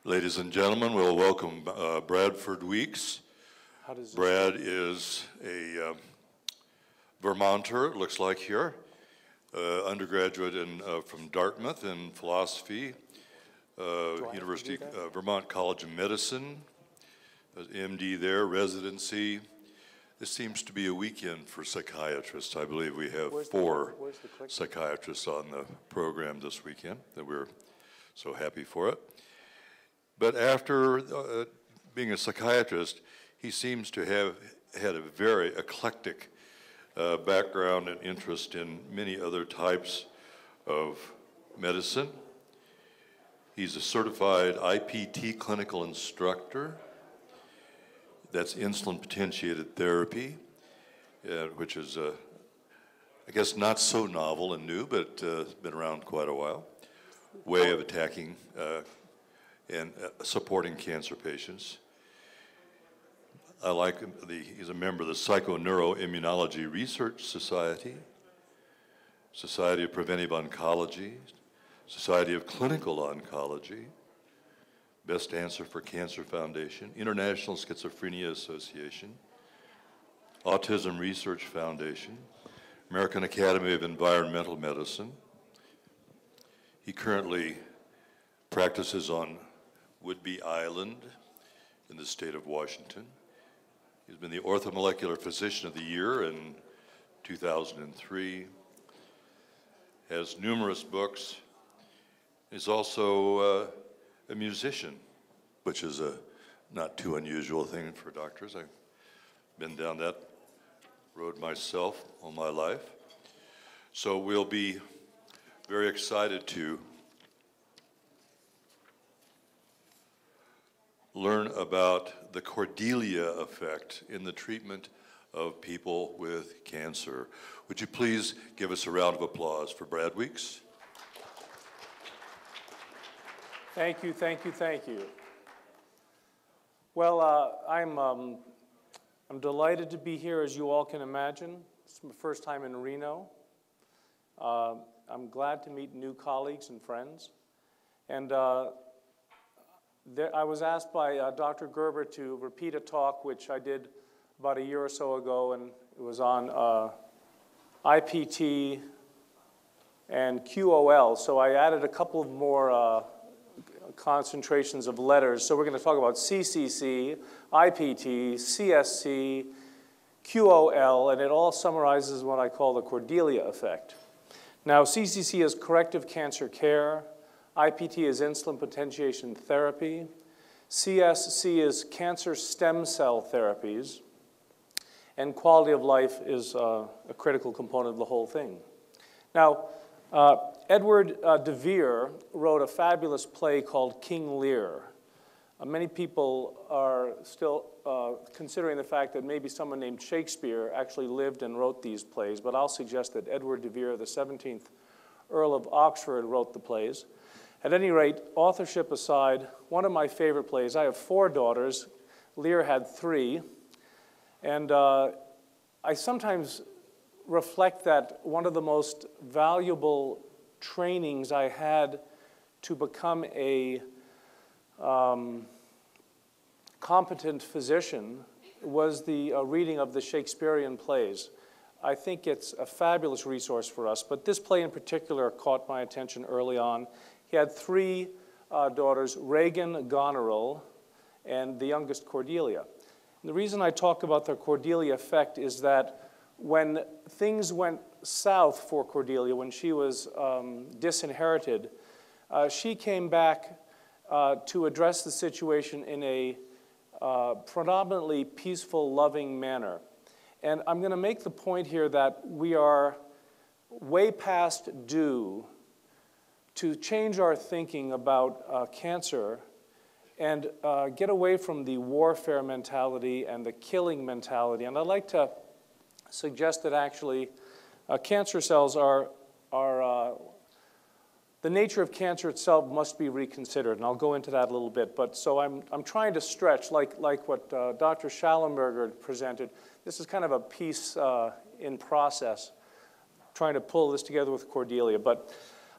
Ladies and gentlemen, we'll welcome Bradford Weeks. Brad is a Vermonter, it looks like here, undergraduate from Dartmouth in philosophy, University Vermont College of Medicine, MD there, residency. This seems to be a weekend for psychiatrists. I believe we have four psychiatrists on the program this weekend, that we're so happy for it. But after being a psychiatrist, he seems to have had a very eclectic background and interest in many other types of medicine. He's a certified IPT clinical instructor. That's insulin potentiated therapy, which is, I guess, not so novel and new, but been around quite a while. Way of attacking and supporting cancer patients. I like he's a member of the Psychoneuroimmunology Research Society, Society of Preventive Oncology, Society of Clinical Oncology, Best Answer for Cancer Foundation, International Schizophrenia Association, Autism Research Foundation, American Academy of Environmental Medicine. He currently practices on Whidbey Island in the state of Washington. He's been the Orthomolecular Physician of the Year in 2003, has numerous books. He's also a musician, which is a not too unusual thing for doctors. I've been down that road myself all my life. So we'll be very excited to learn about the Cordelia Effect in the treatment of people with cancer. Would you please give us a round of applause for Brad Weeks? Thank you, thank you, thank you. Well, I'm delighted to be here, as you all can imagine. It's my first time in Reno. I'm glad to meet new colleagues and friends. And I was asked by Dr. Gerber to repeat a talk which I did about a year or so ago, and it was on IPT and QOL. So I added a couple of more concentrations of letters. So we're going to talk about CCC, IPT, CSC, QOL, and it all summarizes what I call the Cordelia Effect. Now, CCC is corrective cancer care. IPT is insulin potentiation therapy. CSC is cancer stem cell therapies. And quality of life is a critical component of the whole thing. Now, Edward de Vere wrote a fabulous play called King Lear. Many people are still considering the fact that maybe someone named Shakespeare actually lived and wrote these plays, but I'll suggest that Edward de Vere, the 17th Earl of Oxford, wrote the plays. At any rate, authorship aside, one of my favorite plays, I have 4 daughters, Lear had 3, and I sometimes reflect that one of the most valuable trainings I had to become a competent physician was the reading of the Shakespearean plays. I think it's a fabulous resource for us, but this play in particular caught my attention early on. He had 3 daughters, Regan, Goneril, and the youngest, Cordelia. And the reason I talk about the Cordelia Effect is that when things went south for Cordelia, when she was disinherited, she came back to address the situation in a predominantly peaceful, loving manner. And I'm going to make the point here that we are way past due to change our thinking about cancer and get away from the warfare mentality and the killing mentality. And I'd like to suggest that actually cancer cells are the nature of cancer itself must be reconsidered, and I'll go into that a little bit. But so I'm trying to stretch, like what Dr. Schallenberger presented. This is kind of a piece in process, trying to pull this together with Cordelia. But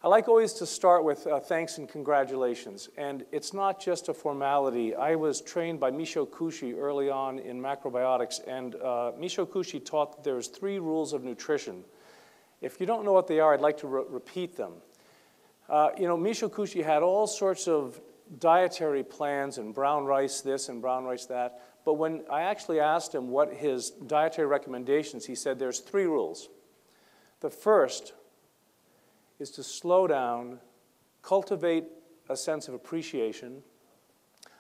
I like always to start with thanks and congratulations. And it's not just a formality. I was trained by Michio Kushi early on in macrobiotics, and Michio Kushi taught that there's 3 rules of nutrition. If you don't know what they are, I'd like to repeat them. Michio Kushi had all sorts of dietary plans and brown rice this and brown rice that, but when I actually asked him what his dietary recommendations, he said there's 3 rules. The first is to slow down, cultivate a sense of appreciation,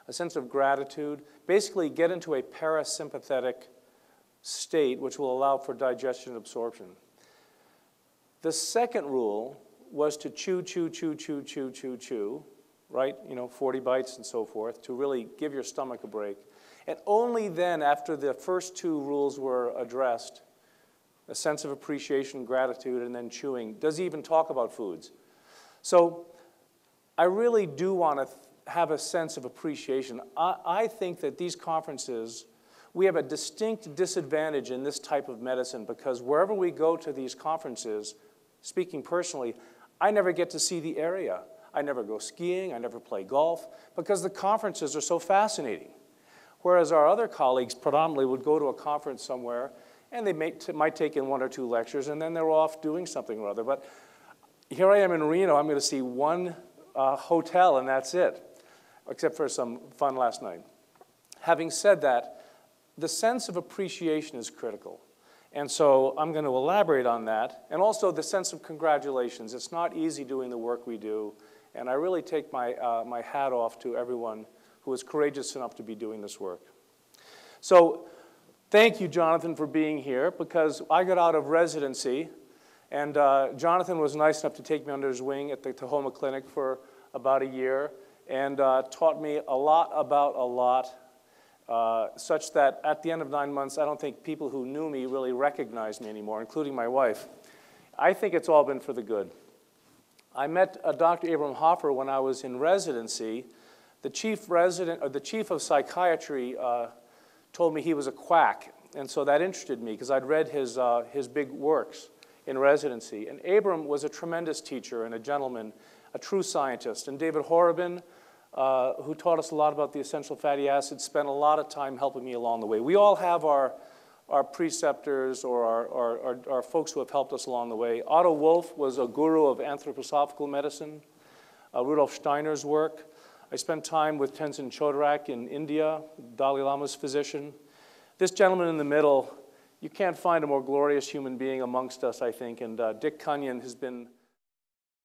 a sense of gratitude, basically get into a parasympathetic state which will allow for digestion and absorption. The second rule was to chew, right? 40 bites and so forth, to really give your stomach a break. And only then, after the first 2 rules were addressed, a sense of appreciation, gratitude, and then chewing, does he even talk about foods. So I really do want to have a sense of appreciation. I think that these conferences, we have a distinct disadvantage in this type of medicine because wherever we go to these conferences, speaking personally, I never get to see the area. I never go skiing, I never play golf, because the conferences are so fascinating. Whereas our other colleagues predominantly would go to a conference somewhere and they might take in 1 or 2 lectures, and then they're off doing something or other. But here I am in Reno, I'm going to see 1 hotel, and that's it, except for some fun last night. Having said that, the sense of appreciation is critical. And so I'm going to elaborate on that, and also the sense of congratulations. It's not easy doing the work we do, and I really take my hat off to everyone who is courageous enough to be doing this work. So thank you, Jonathan, for being here, because I got out of residency, and Jonathan was nice enough to take me under his wing at the Tahoma Clinic for about a year, and taught me a lot about a lot, such that at the end of 9 months, I don't think people who knew me really recognized me anymore, including my wife. I think it's all been for the good. I met Dr. Abram Hoffer when I was in residency. The chief of psychiatry told me he was a quack, and so that interested me because I'd read his big works in residency. And Abram was a tremendous teacher and a gentleman, a true scientist. And David Horobin, who taught us a lot about the essential fatty acids, spent a lot of time helping me along the way. We all have our preceptors or our folks who have helped us along the way. Otto Wolff was a guru of anthroposophical medicine. Rudolf Steiner's work. I spent time with Tenzin Chodrak in India, Dalai Lama's physician. This gentleman in the middle, you can't find a more glorious human being amongst us, I think, and Dick Cunyon has been,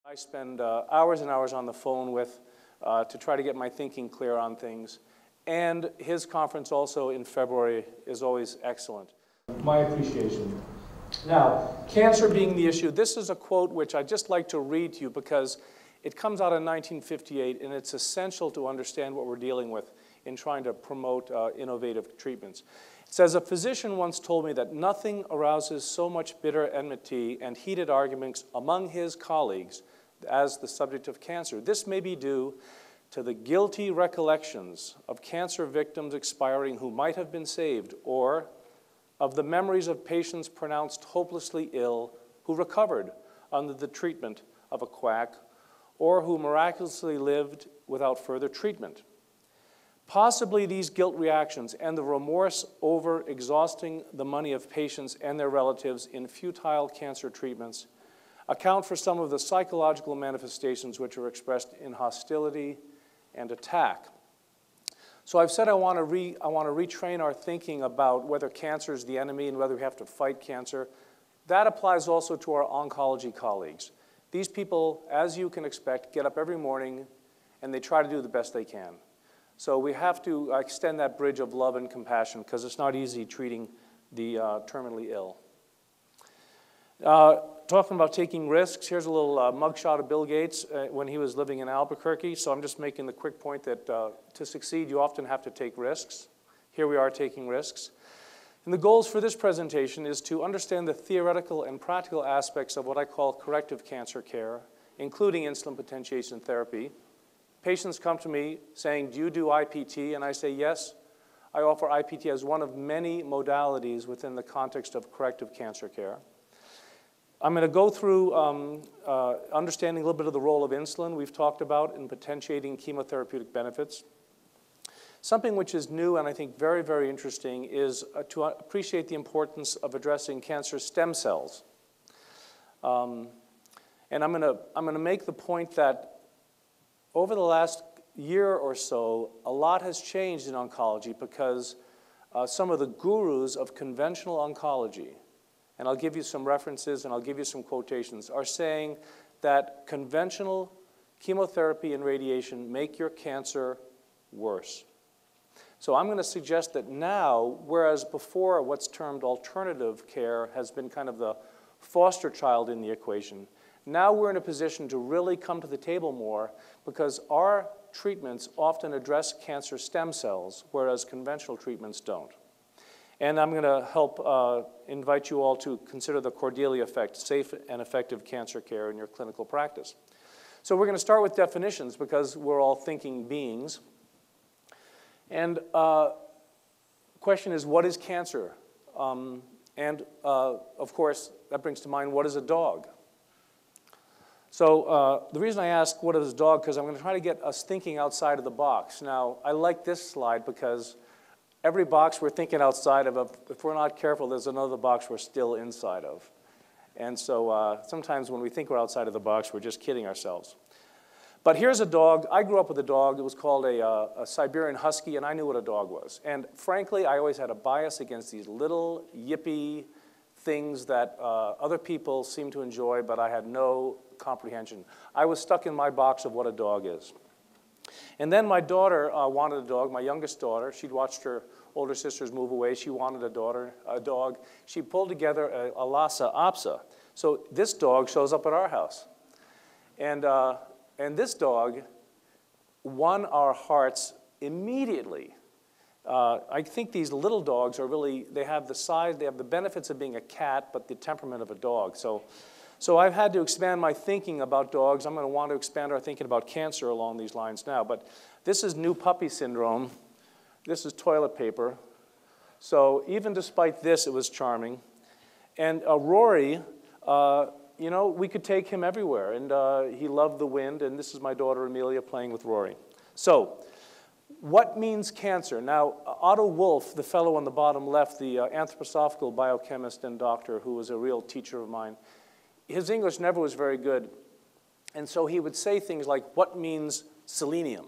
I spend hours and hours on the phone with to try to get my thinking clear on things. And his conference also in February is always excellent. My appreciation. Now, cancer being the issue, this is a quote which I'd just like to read to you because it comes out in 1958, and it's essential to understand what we're dealing with in trying to promote innovative treatments. It says, a physician once told me that nothing arouses so much bitter enmity and heated arguments among his colleagues as the subject of cancer. This may be due to the guilty recollections of cancer victims expiring who might have been saved, or of the memories of patients pronounced hopelessly ill who recovered under the treatment of a quack, or who miraculously lived without further treatment. Possibly these guilt reactions and the remorse over exhausting the money of patients and their relatives in futile cancer treatments account for some of the psychological manifestations which are expressed in hostility and attack. So I've said I want to retrain our thinking about whether cancer is the enemy and whether we have to fight cancer. That applies also to our oncology colleagues. These people, as you can expect, get up every morning and they try to do the best they can. So we have to extend that bridge of love and compassion because it's not easy treating the terminally ill. Talking about taking risks, here's a little mugshot of Bill Gates when he was living in Albuquerque. So I'm just making the quick point that to succeed, you often have to take risks. Here we are taking risks. And the goals for this presentation is to understand the theoretical and practical aspects of what I call corrective cancer care, including insulin potentiation therapy. Patients come to me saying, do you do IPT? And I say, yes. I offer IPT as one of many modalities within the context of corrective cancer care. I'm going to go through understanding a little bit of the role of insulin we've talked about in potentiating chemotherapeutic benefits. Something which is new and I think very, very interesting is to appreciate the importance of addressing cancer stem cells. And I'm going to make the point that over the last year or so, a lot has changed in oncology because some of the gurus of conventional oncology, and I'll give you some references and I'll give you some quotations, are saying that conventional chemotherapy and radiation make your cancer worse. So I'm going to suggest that now, whereas before what's termed alternative care has been kind of the foster child in the equation, now we're in a position to really come to the table more because our treatments often address cancer stem cells, whereas conventional treatments don't. And I'm going to help invite you all to consider the Cordelia Effect, safe and effective cancer care in your clinical practice. So we're going to start with definitions because we're all thinking beings. And question is, what is cancer? Of course, that brings to mind, what is a dog? So the reason I ask what is a dog, because I'm going to try to get us thinking outside of the box. Now, I like this slide because every box we're thinking outside of, if we're not careful, there's another box we're still inside of. And so sometimes when we think we're outside of the box, we're just kidding ourselves. But here's a dog. I grew up with a dog. It was called a Siberian Husky, and I knew what a dog was. And frankly, I always had a bias against these little, yippy things that other people seem to enjoy, but I had no comprehension. I was stuck in my box of what a dog is. And then my daughter wanted a dog, my youngest daughter. She'd watched her older sisters move away. She wanted a dog. She pulled together a Lhasa Apso. So this dog shows up at our house. And this dog won our hearts immediately. I think these little dogs are really, they have the size, they have the benefits of being a cat, but the temperament of a dog. So I've had to expand my thinking about dogs. I'm going to want to expand our thinking about cancer along these lines now. But this is new puppy syndrome. This is toilet paper. So even despite this, it was charming. And Rory, you know, we could take him everywhere, and he loved the wind, and this is my daughter Amelia playing with Rory. So, what means cancer? Now, Otto Wolff, the fellow on the bottom left, the anthroposophical biochemist and doctor who was a real teacher of mine, his English never was very good, and so he would say things like, what means selenium?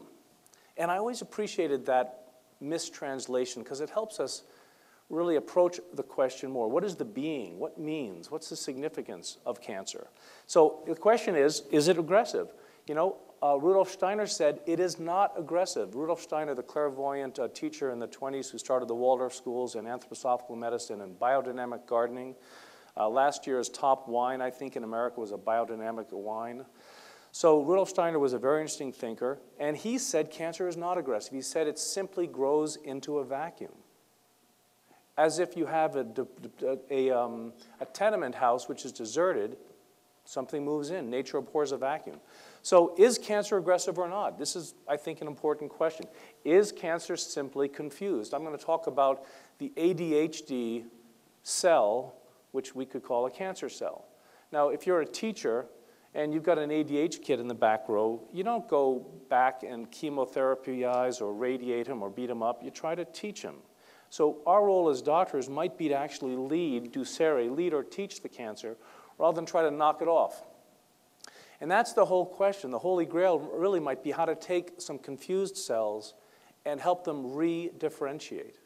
And I always appreciated that mistranslation because it helps us really approach the question more. What is the being? What means? What's the significance of cancer? So the question is it aggressive? You know, Rudolf Steiner said it is not aggressive. Rudolf Steiner, the clairvoyant teacher in the 20s who started the Waldorf schools in anthroposophical medicine and biodynamic gardening. Last year's top wine, I think, in America was a biodynamic wine. So Rudolf Steiner was a very interesting thinker, and he said cancer is not aggressive. He said it simply grows into a vacuum. As if you have a tenement house which is deserted, something moves in. Nature abhors a vacuum. So is cancer aggressive or not? This is, I think, an important question. Is cancer simply confused? I'm going to talk about the ADHD cell, which we could call a cancer cell. Now, if you're a teacher and you've got an ADHD kid in the back row, you don't go back and chemotherapize or radiate him or beat him up. You try to teach him. So our role as doctors might be to actually lead or teach the cancer, rather than try to knock it off. And that's the whole question. The Holy Grail really might be how to take some confused cells and help them re-differentiate.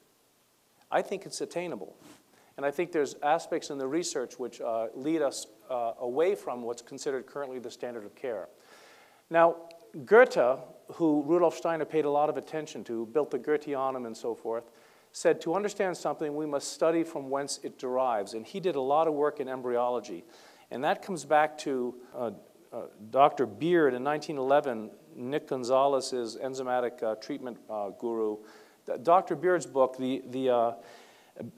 I think it's attainable. And I think there's aspects in the research which lead us away from what's considered currently the standard of care. Now, Goethe, who Rudolf Steiner paid a lot of attention to, built the Goetheanum and so forth, said to understand something, we must study from whence it derives. And he did a lot of work in embryology. And that comes back to Dr. Beard in 1911, Nick Gonzalez's enzymatic treatment guru. Dr. Beard's book, the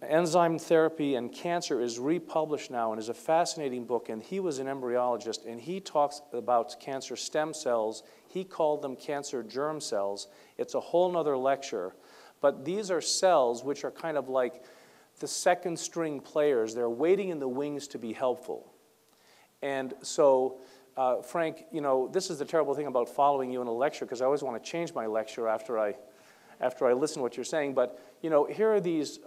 Enzyme Therapy and Cancer, is republished now and is a fascinating book. And he was an embryologist, and he talks about cancer stem cells. He called them cancer germ cells. It's a whole nother lecture. But these are cells which are kind of like the second string players. They're waiting in the wings to be helpful. And so, Frank, you know, this is the terrible thing about following you in a lecture, because I always want to change my lecture after I listen to what you're saying. But, you know, here are these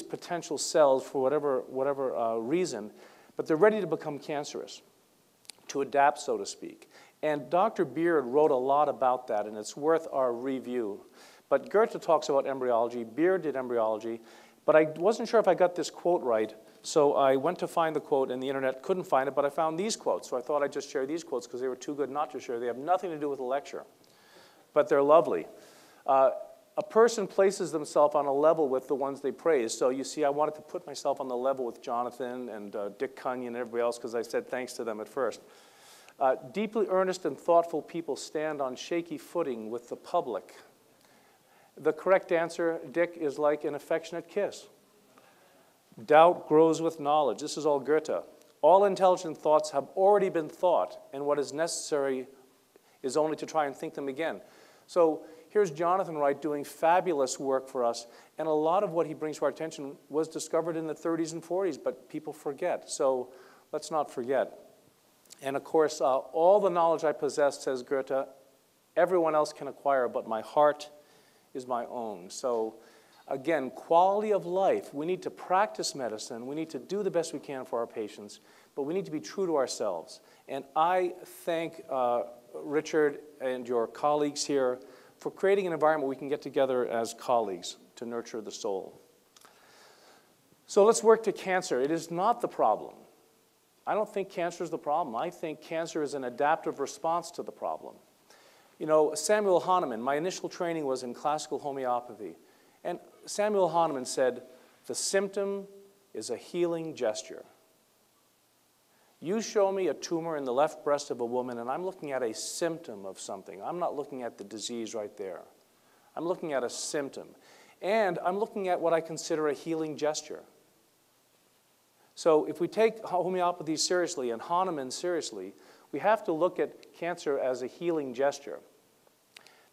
potential cells for whatever reason, but they're ready to become cancerous, to adapt, so to speak. And Dr. Beard wrote a lot about that, and it's worth our review. But Goethe talks about embryology, Beard did embryology, but I wasn't sure if I got this quote right, so I went to find the quote in the internet, couldn't find it, but I found these quotes. So I thought I'd just share these quotes because they were too good not to share. They have nothing to do with the lecture, but they're lovely. A person places themselves on a level with the ones they praise. So you see, I wanted to put myself on the level with Jonathan and Dick Cunyon and everybody else because I said thanks to them at first. Deeply earnest and thoughtful people stand on shaky footing with the public. The correct answer, Dick, is like an affectionate kiss. Doubt grows with knowledge. This is all Goethe. All intelligent thoughts have already been thought, and what is necessary is only to try and think them again. So here's Jonathan Wright doing fabulous work for us, and a lot of what he brings to our attention was discovered in the 30s and 40s, but people forget. So let's not forget. And of course, all the knowledge I possess, says Goethe, everyone else can acquire, but my heart is my own. So again, quality of life. We need to practice medicine. We need to do the best we can for our patients, but we need to be true to ourselves. And I thank Richard and your colleagues here for creating an environment where we can get together as colleagues to nurture the soul. So let's work to cancer. It is not the problem. I don't think cancer is the problem. I think cancer is an adaptive response to the problem. You know, Samuel Hahnemann, my initial training was in classical homeopathy, and Samuel Hahnemann said, the symptom is a healing gesture. You show me a tumor in the left breast of a woman, and I'm looking at a symptom of something. I'm not looking at the disease right there. I'm looking at a symptom. And I'm looking at what I consider a healing gesture. So if we take homeopathy seriously and Hahnemann seriously, we have to look at cancer as a healing gesture.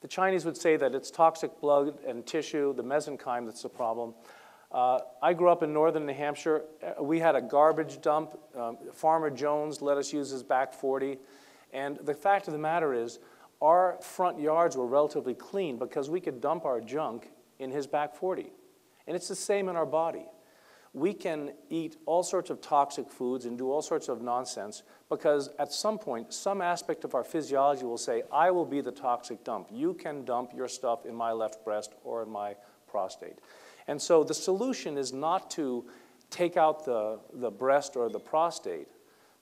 The Chinese would say that it's toxic blood and tissue, the mesenchyme, that's the problem. I grew up in northern New Hampshire. We had a garbage dump. Farmer Jones let us use his back 40. And the fact of the matter is, our front yards were relatively clean because we could dump our junk in his back 40. And it's the same in our body. We can eat all sorts of toxic foods and do all sorts of nonsense because at some point, some aspect of our physiology will say, I will be the toxic dump. You can dump your stuff in my left breast or in my prostate. And so the solution is not to take out the breast or the prostate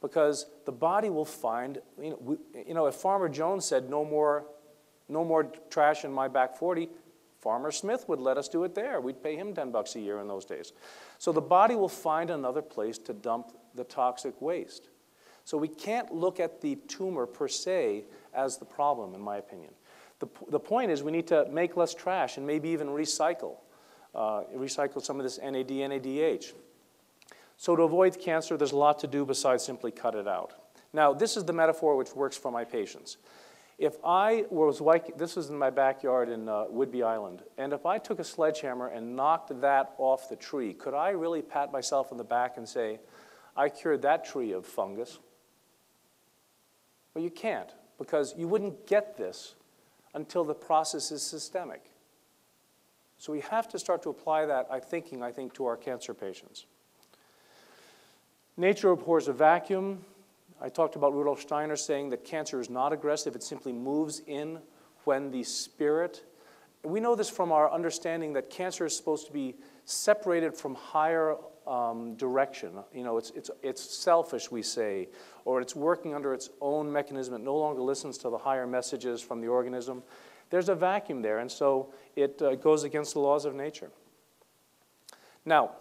because the body will find, if Farmer Jones said no more trash in my back 40, Farmer Smith would let us do it there. We'd pay him $10 a year in those days. So the body will find another place to dump the toxic waste. So we can't look at the tumor per se as the problem, in my opinion. The point is we need to make less trash and maybe even recycle some of this NAD, NADH. So to avoid cancer, there's a lot to do besides simply cut it out. Now, this is the metaphor which works for my patients. If I was like, this was in my backyard in Whidbey Island, and if I took a sledgehammer and knocked that off the tree, could I really pat myself on the back and say, I cured that tree of fungus? Well, you can't, because you wouldn't get this until the process is systemic. So we have to start to apply that thinking, I think, to our cancer patients. Nature abhors a vacuum. I talked about Rudolf Steiner saying that cancer is not aggressive. It simply moves in when the spirit. We know this from our understanding that cancer is supposed to be separated from higher direction. It's selfish, we say, or it's working under its own mechanism. It no longer listens to the higher messages from the organism. There's a vacuum there, and so it goes against the laws of nature. Now,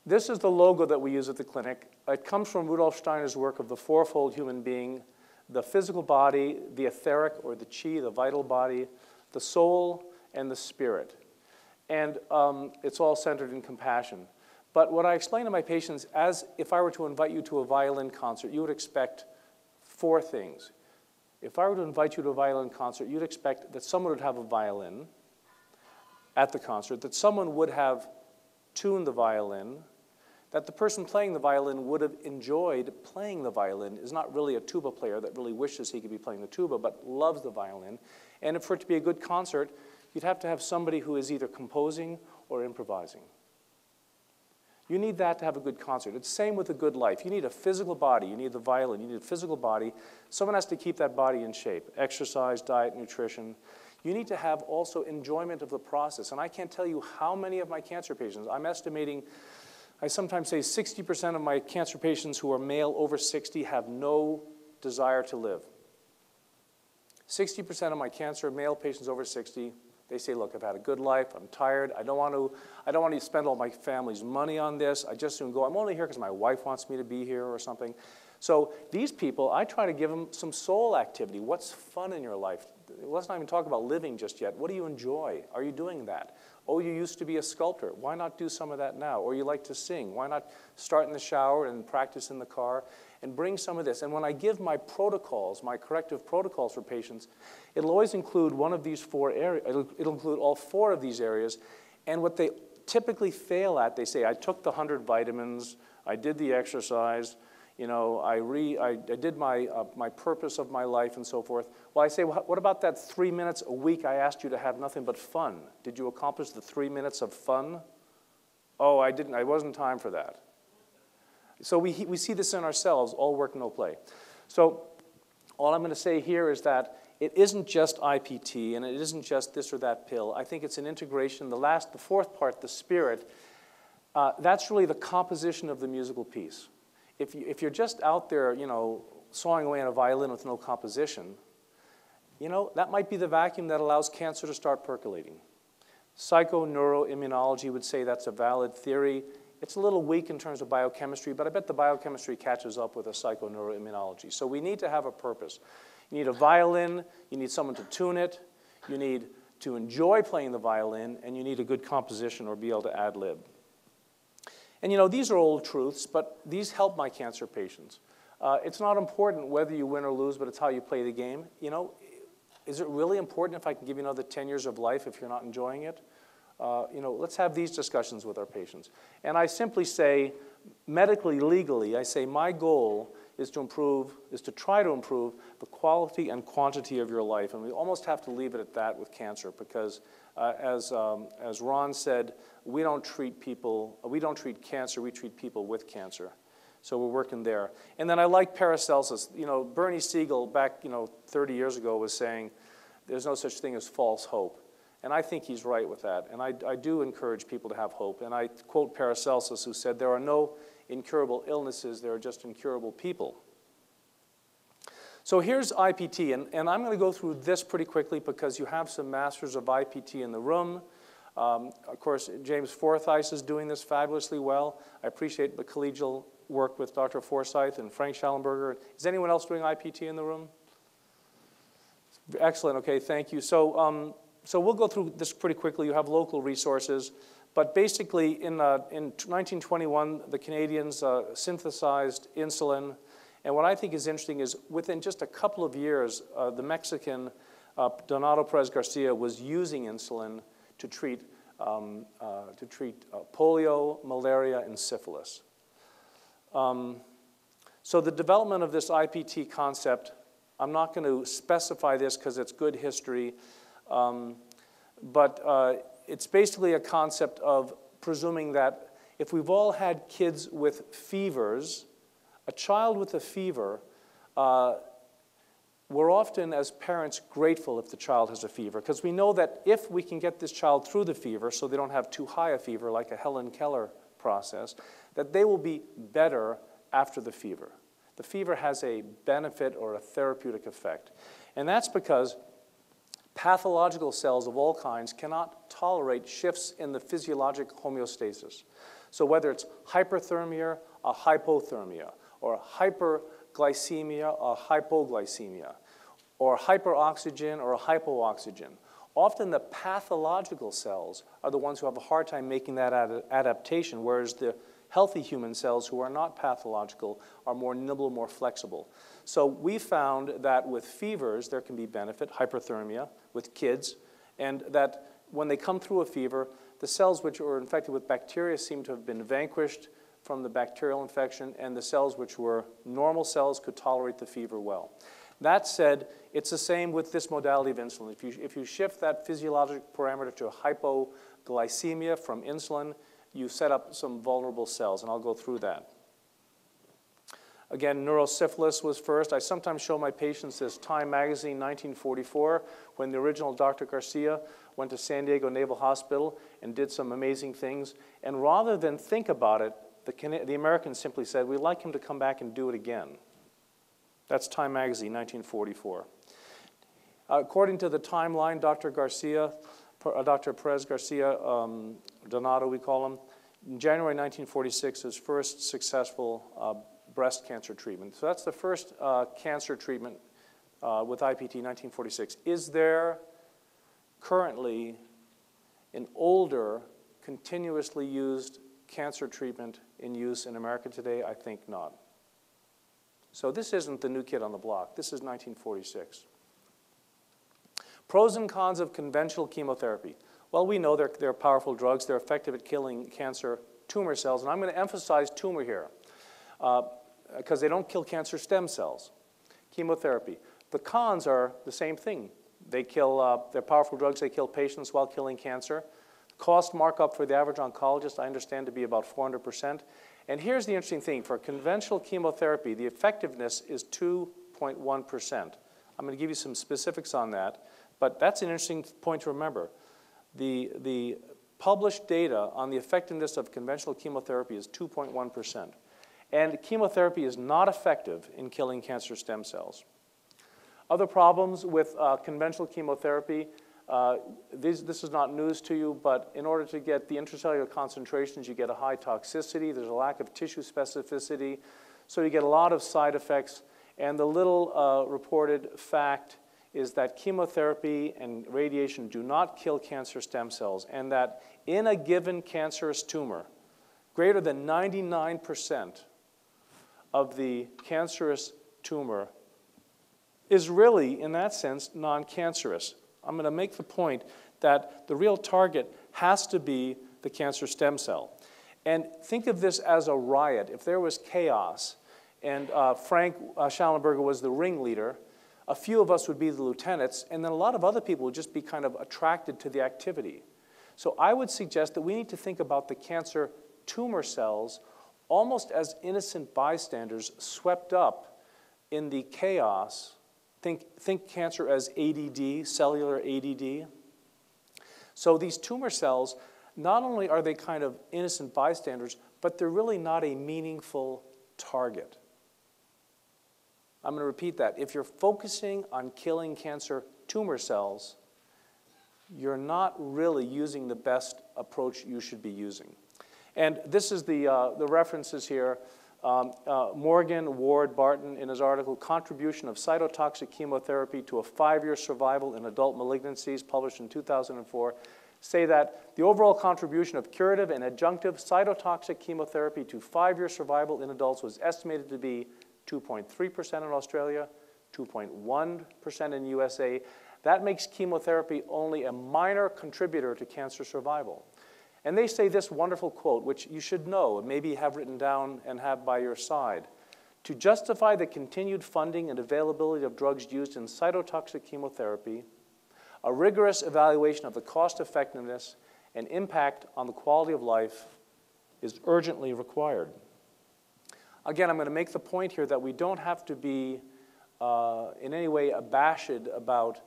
this is the logo that we use at the clinic. It comes from Rudolf Steiner's work of the fourfold human being, the physical body, the etheric or the chi, the vital body, the soul, and the spirit. And it's all centered in compassion. But what I explain to my patients, as if I were to invite you to a violin concert, you would expect 4 things. If I were to invite you to a violin concert, you'd expect that someone would have a violin at the concert, that someone would have tuned the violin, that the person playing the violin would have enjoyed playing the violin is not really a tuba player that really wishes he could be playing the tuba, but loves the violin. And for it to be a good concert, you'd have to have somebody who is either composing or improvising. You need that to have a good concert. It's the same with a good life. You need a physical body. You need the violin. You need a physical body. Someone has to keep that body in shape. Exercise, diet, nutrition. You need to have also enjoyment of the process. And I can't tell you how many of my cancer patients, I'm estimating, I sometimes say 60% of my cancer patients who are male over 60 have no desire to live. 60% of my cancer male patients over 60, they say, look, I've had a good life, I'm tired, I don't want to spend all my family's money on this, I just soon go, I'm only here because my wife wants me to be here or something. So these people, I try to give them some soul activity. What's fun in your life? Let's not even talk about living just yet. What do you enjoy? Are you doing that? Oh, you used to be a sculptor. Why not do some of that now? Or you like to sing. Why not start in the shower and practice in the car and bring some of this? And when I give my protocols, my corrective protocols for patients, it'll always include one of these 4 areas. It'll include all 4 of these areas. And what they typically fail at, they say, I took the 100 vitamins, I did the exercise, you know, I did my purpose of my life and so forth. Well, I say, well, what about that 3 minutes a week I asked you to have nothing but fun? Did you accomplish the 3 minutes of fun? Oh, I didn't. I wasn't time for that. So we see this in ourselves, all work, no play. So all I'm going to say here is that it isn't just IPT, and it isn't just this or that pill. I think it's an integration. The 4th part, the spirit, that's really the composition of the musical piece. If you're just out there, you know, sawing away on a violin with no composition, you know, that might be the vacuum that allows cancer to start percolating. Psychoneuroimmunology would say that's a valid theory. It's a little weak in terms of biochemistry, but I bet the biochemistry catches up with a psychoneuroimmunology. So we need to have a purpose. You need a violin, you need someone to tune it, you need to enjoy playing the violin, and you need a good composition or be able to ad-lib. And you know, these are old truths, but these help my cancer patients. It's not important whether you win or lose, but it's how you play the game. You know, is it really important if I can give you another 10 years of life if you're not enjoying it? You know, let's have these discussions with our patients. And I simply say, medically, legally, I say my goal is to try to improve the quality and quantity of your life. And we almost have to leave it at that with cancer because as Ron said, we don't treat cancer, we treat people with cancer. So we're working there. And then I like Paracelsus. You know, Bernie Siegel back, 30 years ago was saying there's no such thing as false hope. And I think he's right with that. And I do encourage people to have hope. And I quote Paracelsus, who said, there are no incurable illnesses, there are just incurable people. So here's IPT, and I'm going to go through this pretty quickly because you have some masters of IPT in the room. Of course, James Forsyth is doing this fabulously well. I appreciate the collegial work with Dr. Forsyth and Frank Schallenberger. Is anyone else doing IPT in the room? Excellent, okay, thank you. So we'll go through this pretty quickly. You have local resources. But basically, in 1921, the Canadians synthesized insulin. And what I think is interesting is within just a couple of years, the Mexican Donato Perez Garcia was using insulin to treat polio, malaria, and syphilis. So the development of this IPT concept, I'm not going to specify this because it's good history, but it's basically a concept of presuming that if we've all had kids with fevers, a child with a fever, we're often, as parents, grateful if the child has a fever, because we know that if we can get this child through the fever so they don't have too high a fever, like a Helen Keller process, that they will be better after the fever. The fever has a benefit or a therapeutic effect. And that's because pathological cells of all kinds cannot tolerate shifts in the physiologic homeostasis. So whether it's hyperthermia or hypothermia, or hyperglycemia or hypoglycemia, or hyperoxygen or hypooxygen, often the pathological cells are the ones who have a hard time making that adaptation, whereas the healthy human cells who are not pathological are more nimble, more flexible. So we found that with fevers, there can be benefit, hyperthermia, with kids, and that when they come through a fever, the cells which are infected with bacteria seem to have been vanquished from the bacterial infection, and the cells which were normal cells could tolerate the fever well. That said, it's the same with this modality of insulin. If you shift that physiologic parameter to hypoglycemia from insulin, you set up some vulnerable cells, and I'll go through that. Again, neurosyphilis was first. I sometimes show my patients this Time magazine, 1944, when the original Dr. Garcia went to San Diego Naval Hospital and did some amazing things. And rather than think about it, the Americans simply said, we'd like him to come back and do it again. That's Time magazine, 1944. According to the timeline, Dr. Perez Garcia Donato, we call him, in January 1946, his first successful breast cancer treatment. So that's the first cancer treatment with IPT, 1946. Is there currently an older, continuously used cancer treatment in use in America today? I think not. So this isn't the new kid on the block. This is 1946. Pros and cons of conventional chemotherapy. Well, we know they're powerful drugs. They're effective at killing cancer tumor cells. And I'm going to emphasize tumor here because they don't kill cancer stem cells. Chemotherapy. The cons are the same thing. They're powerful drugs. They kill patients while killing cancer. Cost markup for the average oncologist, I understand, to be about 400%. And here's the interesting thing. For conventional chemotherapy, the effectiveness is 2.1%. I'm going to give you some specifics on that. But that's an interesting point to remember. The published data on the effectiveness of conventional chemotherapy is 2.1%. And chemotherapy is not effective in killing cancer stem cells. Other problems with conventional chemotherapy, this is not news to you, but in order to get the intracellular concentrations, you get a high toxicity. There's a lack of tissue specificity. So you get a lot of side effects. And the little reported fact is that chemotherapy and radiation do not kill cancer stem cells, and that in a given cancerous tumor, greater than 99% of the cancerous tumor is really, in that sense, non-cancerous. I'm going to make the point that the real target has to be the cancer stem cell. And think of this as a riot. If there was chaos and Frank Schallenberger was the ringleader, a few of us would be the lieutenants, and then a lot of other people would just be kind of attracted to the activity. So I would suggest that we need to think about the cancer tumor cells almost as innocent bystanders swept up in the chaos. Think cancer as ADD, cellular ADD. So these tumor cells, not only are they kind of innocent bystanders, but they're really not a meaningful target. I'm going to repeat that. If you're focusing on killing cancer tumor cells, you're not really using the best approach you should be using. And this is the references here. Morgan, Ward, Barton, in his article, Contribution of Cytotoxic Chemotherapy to a 5-Year Survival in Adult Malignancies, published in 2004, say that the overall contribution of curative and adjunctive cytotoxic chemotherapy to 5-year survival in adults was estimated to be 2.3% in Australia, 2.1% in USA. That makes chemotherapy only a minor contributor to cancer survival. And they say this wonderful quote, which you should know, and maybe have written down and have by your side. To justify the continued funding and availability of drugs used in cytotoxic chemotherapy, a rigorous evaluation of the cost effectiveness and impact on the quality of life is urgently required. Again, I'm going to make the point here that we don't have to be in any way abashed about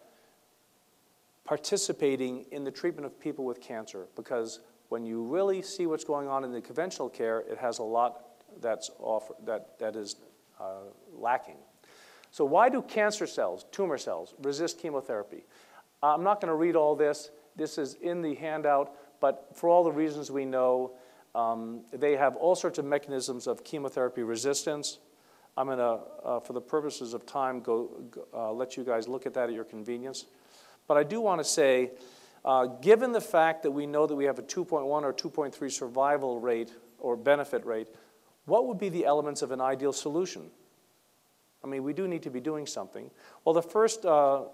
participating in the treatment of people with cancer, because when you really see what's going on in the conventional care, it has a lot that is lacking. So why do cancer cells, tumor cells, resist chemotherapy? I'm not going to read all this. This is in the handout, but for all the reasons we know, they have all sorts of mechanisms of chemotherapy resistance. I'm going to, for the purposes of time, let you guys look at that at your convenience. But I do want to say, given the fact that we know that we have a 2.1 or 2.3 survival rate or benefit rate, what would be the elements of an ideal solution? I mean, we do need to be doing something. Well, the first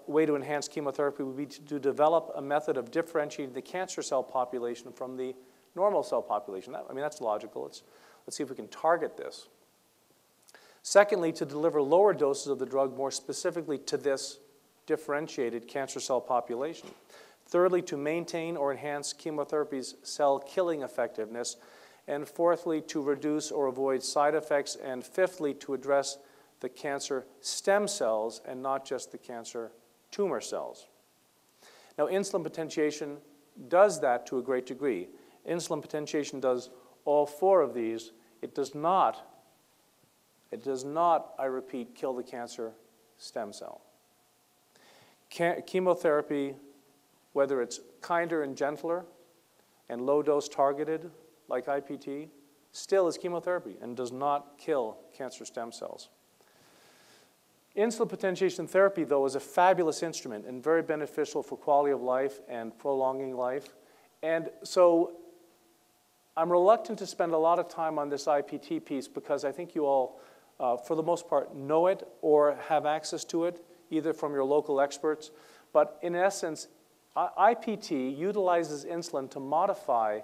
way to enhance chemotherapy would be to develop a method of differentiating the cancer cell population from the normal cell population. I mean, that's logical. Let's see if we can target this. Secondly, to deliver lower doses of the drug more specifically to this differentiated cancer cell population. Thirdly, to maintain or enhance chemotherapy's cell-killing effectiveness. And fourthly, to reduce or avoid side effects. And fifthly, to address the cancer stem cells and not just the cancer tumor cells. Now, insulin potentiation does that to a great degree. Insulin potentiation does all four of these. It does not, I repeat, kill the cancer stem cell. Chemotherapy, whether it's kinder and gentler and low-dose targeted like IPT, still is chemotherapy and does not kill cancer stem cells. Insulin potentiation therapy, though, is a fabulous instrument and very beneficial for quality of life and prolonging life. And so I'm reluctant to spend a lot of time on this IPT piece because I think you all, for the most part, know it or have access to it, either from your local experts. But in essence, IPT utilizes insulin to modify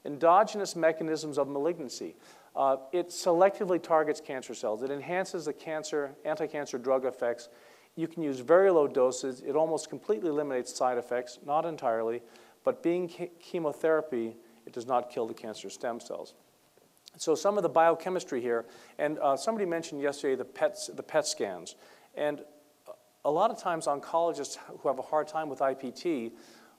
endogenous mechanisms of malignancy. It selectively targets cancer cells. It enhances the anti-cancer drug effects. You can use very low doses. It almost completely eliminates side effects, not entirely, but being chemotherapy, it does not kill the cancer stem cells. So some of the biochemistry here, and somebody mentioned yesterday the PET scans. And a lot of times oncologists who have a hard time with IPT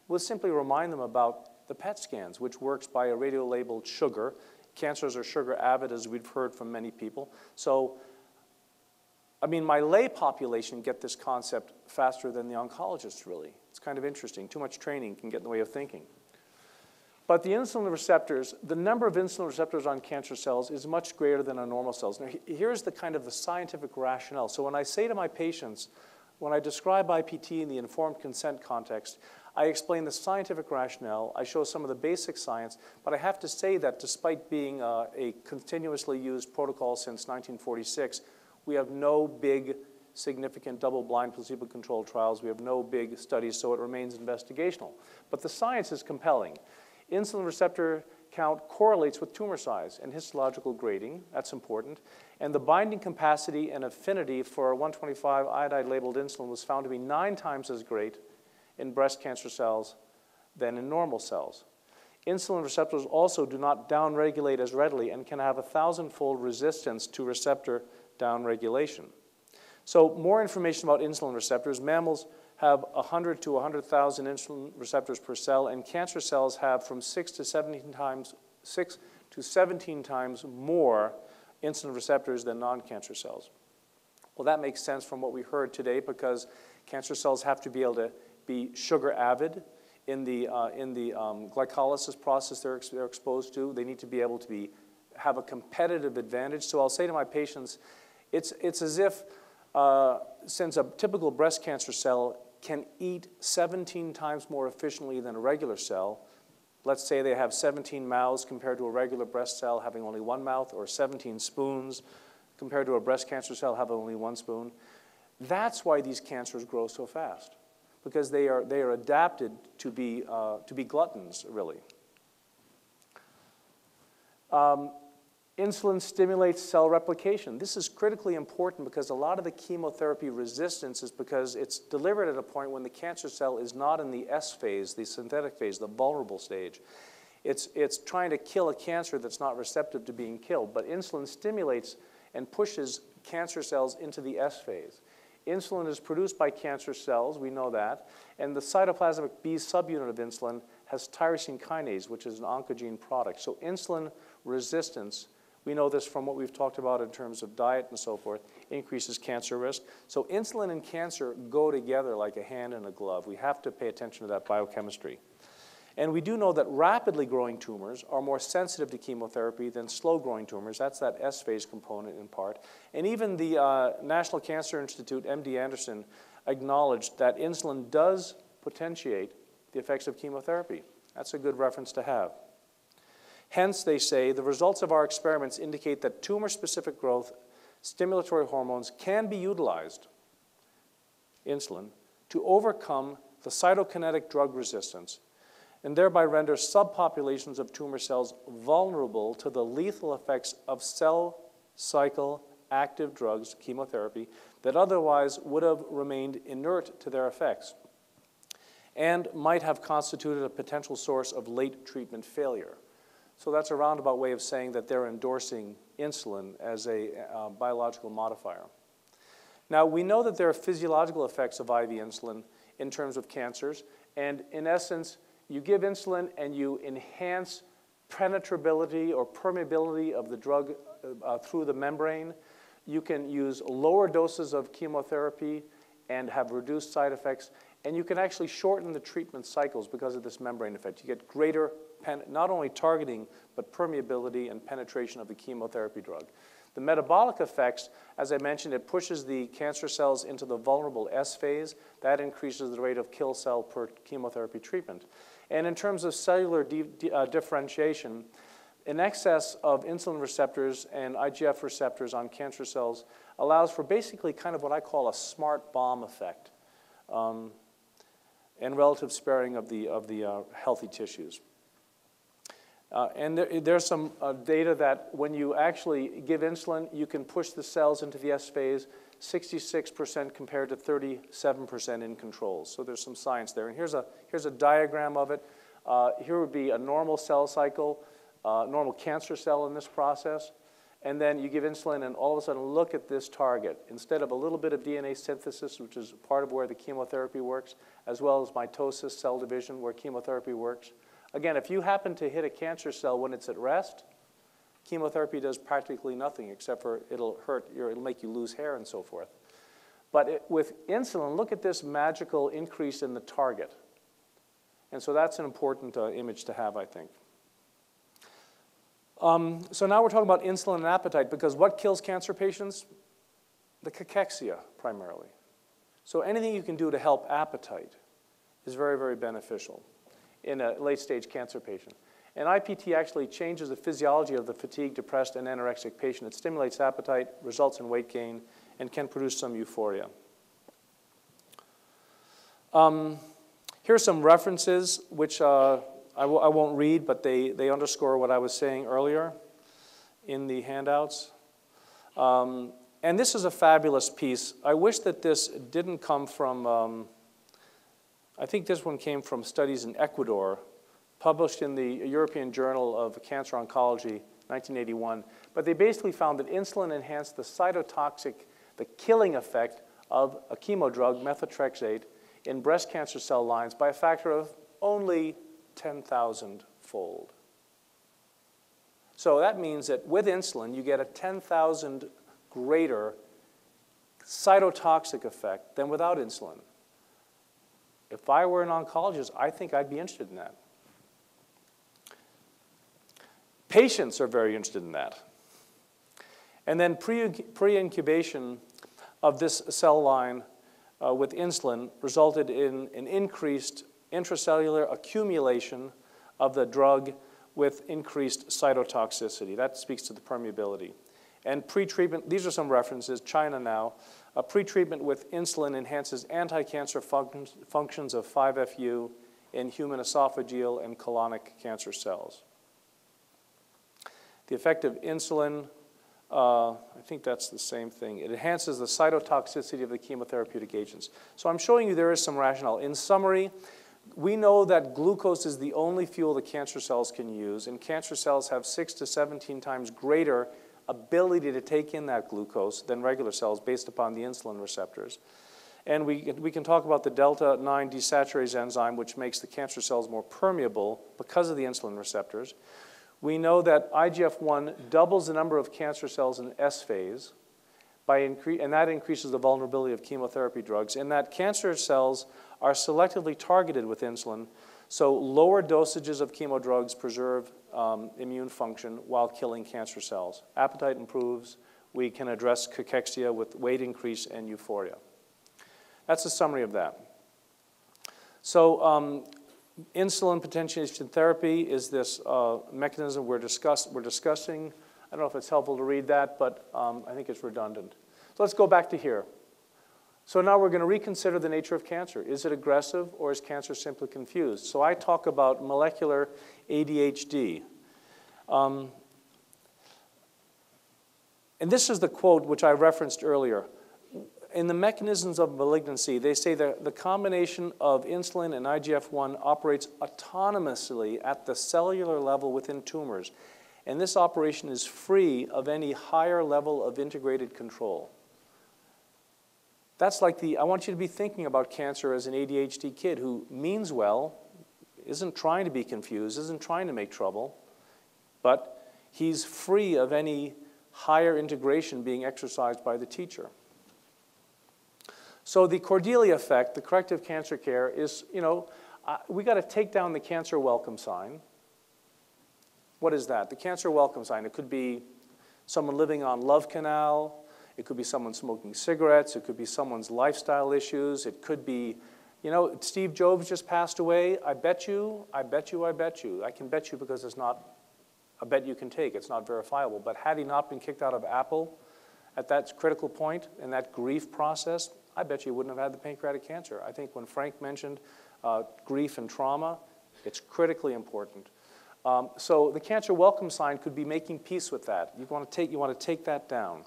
will simply remind them about the PET scans, which works by a radio-labeled sugar. Cancers are sugar avid, as we've heard from many people. So, I mean, my lay population get this concept faster than the oncologists, really. It's kind of interesting. Too much training can get in the way of thinking. But the insulin receptors, the number of insulin receptors on cancer cells is much greater than on normal cells. Now, here's the kind of the scientific rationale. So when I say to my patients, when I describe IPT in the informed consent context, I explain the scientific rationale, I show some of the basic science, but I have to say that despite being a continuously used protocol since 1946, we have no big, significant double-blind placebo-controlled trials. We have no big studies, so it remains investigational. But the science is compelling. Insulin receptor count correlates with tumor size and histological grading. That's important. And the binding capacity and affinity for 125 iodide-labeled insulin was found to be 9 times as great in breast cancer cells than in normal cells. Insulin receptors also do not downregulate as readily and can have 1,000-fold resistance to receptor downregulation. So more information about insulin receptors. Mammals have 100 to 100,000 insulin receptors per cell, and cancer cells have from 6 to 17 times more insulin receptors than non-cancer cells. Well, that makes sense from what we heard today because cancer cells have to be able to be sugar avid in the glycolysis process they're exposed to. They need to be able to have a competitive advantage. So I'll say to my patients, it's as if since a typical breast cancer cell can eat 17 times more efficiently than a regular cell, let's say they have 17 mouths compared to a regular breast cell having only 1 mouth, or 17 spoons compared to a breast cancer cell having only 1 spoon. That's why these cancers grow so fast, because they are adapted to be gluttons, really. Insulin stimulates cell replication. This is critically important because a lot of the chemotherapy resistance is because it's delivered at a point when the cancer cell is not in the S phase, the synthetic phase, the vulnerable stage. It's trying to kill a cancer that's not receptive to being killed, but insulin stimulates and pushes cancer cells into the S phase. Insulin is produced by cancer cells, we know that, and the cytoplasmic B subunit of insulin has tyrosine kinase, which is an oncogene product. So insulin resistance, we know this from what we've talked about in terms of diet and so forth, increases cancer risk. So insulin and cancer go together like a hand and a glove. We have to pay attention to that biochemistry. And we do know that rapidly growing tumors are more sensitive to chemotherapy than slow-growing tumors. That's that S-phase component in part. And even the National Cancer Institute, MD Anderson, acknowledged that insulin does potentiate the effects of chemotherapy. That's a good reference to have. Hence, they say, the results of our experiments indicate that tumor-specific growth stimulatory hormones can be utilized, insulin, to overcome the cytokinetic drug resistance and thereby render subpopulations of tumor cells vulnerable to the lethal effects of cell cycle active drugs, chemotherapy, that otherwise would have remained inert to their effects and might have constituted a potential source of late treatment failure. So that's a roundabout way of saying that they're endorsing insulin as a biological modifier. Now, we know that there are physiological effects of IV insulin in terms of cancers, and in essence, you give insulin and you enhance penetrability or permeability of the drug through the membrane. You can use lower doses of chemotherapy and have reduced side effects, and you can actually shorten the treatment cycles because of this membrane effect. You get greater, not only targeting, but permeability and penetration of the chemotherapy drug. The metabolic effects, as I mentioned, it pushes the cancer cells into the vulnerable S phase. That increases the rate of kill cell per chemotherapy treatment. And in terms of cellular differentiation, an excess of insulin receptors and IGF receptors on cancer cells allows for basically kind of what I call a smart bomb effect and relative sparing of the healthy tissues. And there's some data that when you actually give insulin, you can push the cells into the S phase 66% compared to 37% in controls. So there's some science there. And here's a diagram of it. Here would be a normal cell cycle, normal cancer cell in this process. And then you give insulin, and all of a sudden, look at this target. Instead of a little bit of DNA synthesis, which is part of where the chemotherapy works, as well as mitosis, cell division, where chemotherapy works. Again, if you happen to hit a cancer cell when it's at rest, chemotherapy does practically nothing except for it'll make you lose hair and so forth. But with insulin, look at this magical increase in the target. And so that's an important image to have, I think. So now we're talking about insulin and appetite, because what kills cancer patients? The cachexia, primarily. So anything you can do to help appetite is very, very beneficial in a late-stage cancer patient. And IPT actually changes the physiology of the fatigued, depressed, and anorexic patient. It stimulates appetite, results in weight gain, and can produce some euphoria. Here's some references, which I won't read, but they underscore what I was saying earlier in the handouts. And this is a fabulous piece. I wish that this didn't come from, I think this one came from studies in Ecuador, published in the European Journal of Cancer Oncology, 1981. But they basically found that insulin enhanced the cytotoxic, the killing effect of a chemo drug, methotrexate, in breast cancer cell lines by a factor of only 10,000-fold. So that means that with insulin, you get a 10,000 greater cytotoxic effect than without insulin. If I were an oncologist, I think I'd be interested in that. Patients are very interested in that. And then pre-incubation of this cell line with insulin resulted in an increased intracellular accumulation of the drug with increased cytotoxicity. That speaks to the permeability. And pre-treatment, these are some references, China now, pre-treatment with insulin enhances anti-cancer functions of 5-FU in human esophageal and colonic cancer cells. The effect of insulin, I think that's the same thing. It enhances the cytotoxicity of the chemotherapeutic agents. So I'm showing you there is some rationale. In summary, we know that glucose is the only fuel that cancer cells can use, and cancer cells have 6 to 17 times greater ability to take in that glucose than regular cells based upon the insulin receptors. And we can talk about the delta-9 desaturase enzyme, which makes the cancer cells more permeable because of the insulin receptors. We know that IGF-1 doubles the number of cancer cells in S phase, and that increases the vulnerability of chemotherapy drugs, and that cancer cells are selectively targeted with insulin, so lower dosages of chemo drugs preserve immune function while killing cancer cells. Appetite improves. We can address cachexia with weight increase and euphoria. That's a summary of that. So insulin potentiation therapy is this mechanism we're discussing. I don't know if it's helpful to read that, but I think it's redundant. So let's go back to here. So now we're going to reconsider the nature of cancer. Is it aggressive, or is cancer simply confused? So I talk about molecular ADHD. And this is the quote which I referenced earlier. In the mechanisms of malignancy, they say that the combination of insulin and IGF-1 operates autonomously at the cellular level within tumors. And this operation is free of any higher level of integrated control. That's like I want you to be thinking about cancer as an ADHD kid who means well, isn't trying to be confused, isn't trying to make trouble, but he's free of any higher integration being exercised by the teacher. So the Cordelia Effect, the corrective cancer care, is, we got to take down the cancer welcome sign. What is that? The cancer welcome sign. It could be someone living on love canal. It could be someone smoking cigarettes. It could be someone's lifestyle issues. It could be, Steve Jobs just passed away. I bet you. I can bet you because it's not a bet you can take. It's not verifiable. But had he not been kicked out of Apple at that critical point in that grief process, I bet you wouldn't have had the pancreatic cancer. I think when Frank mentioned grief and trauma, it's critically important. So the cancer welcome sign could be making peace with that. You want to take that down.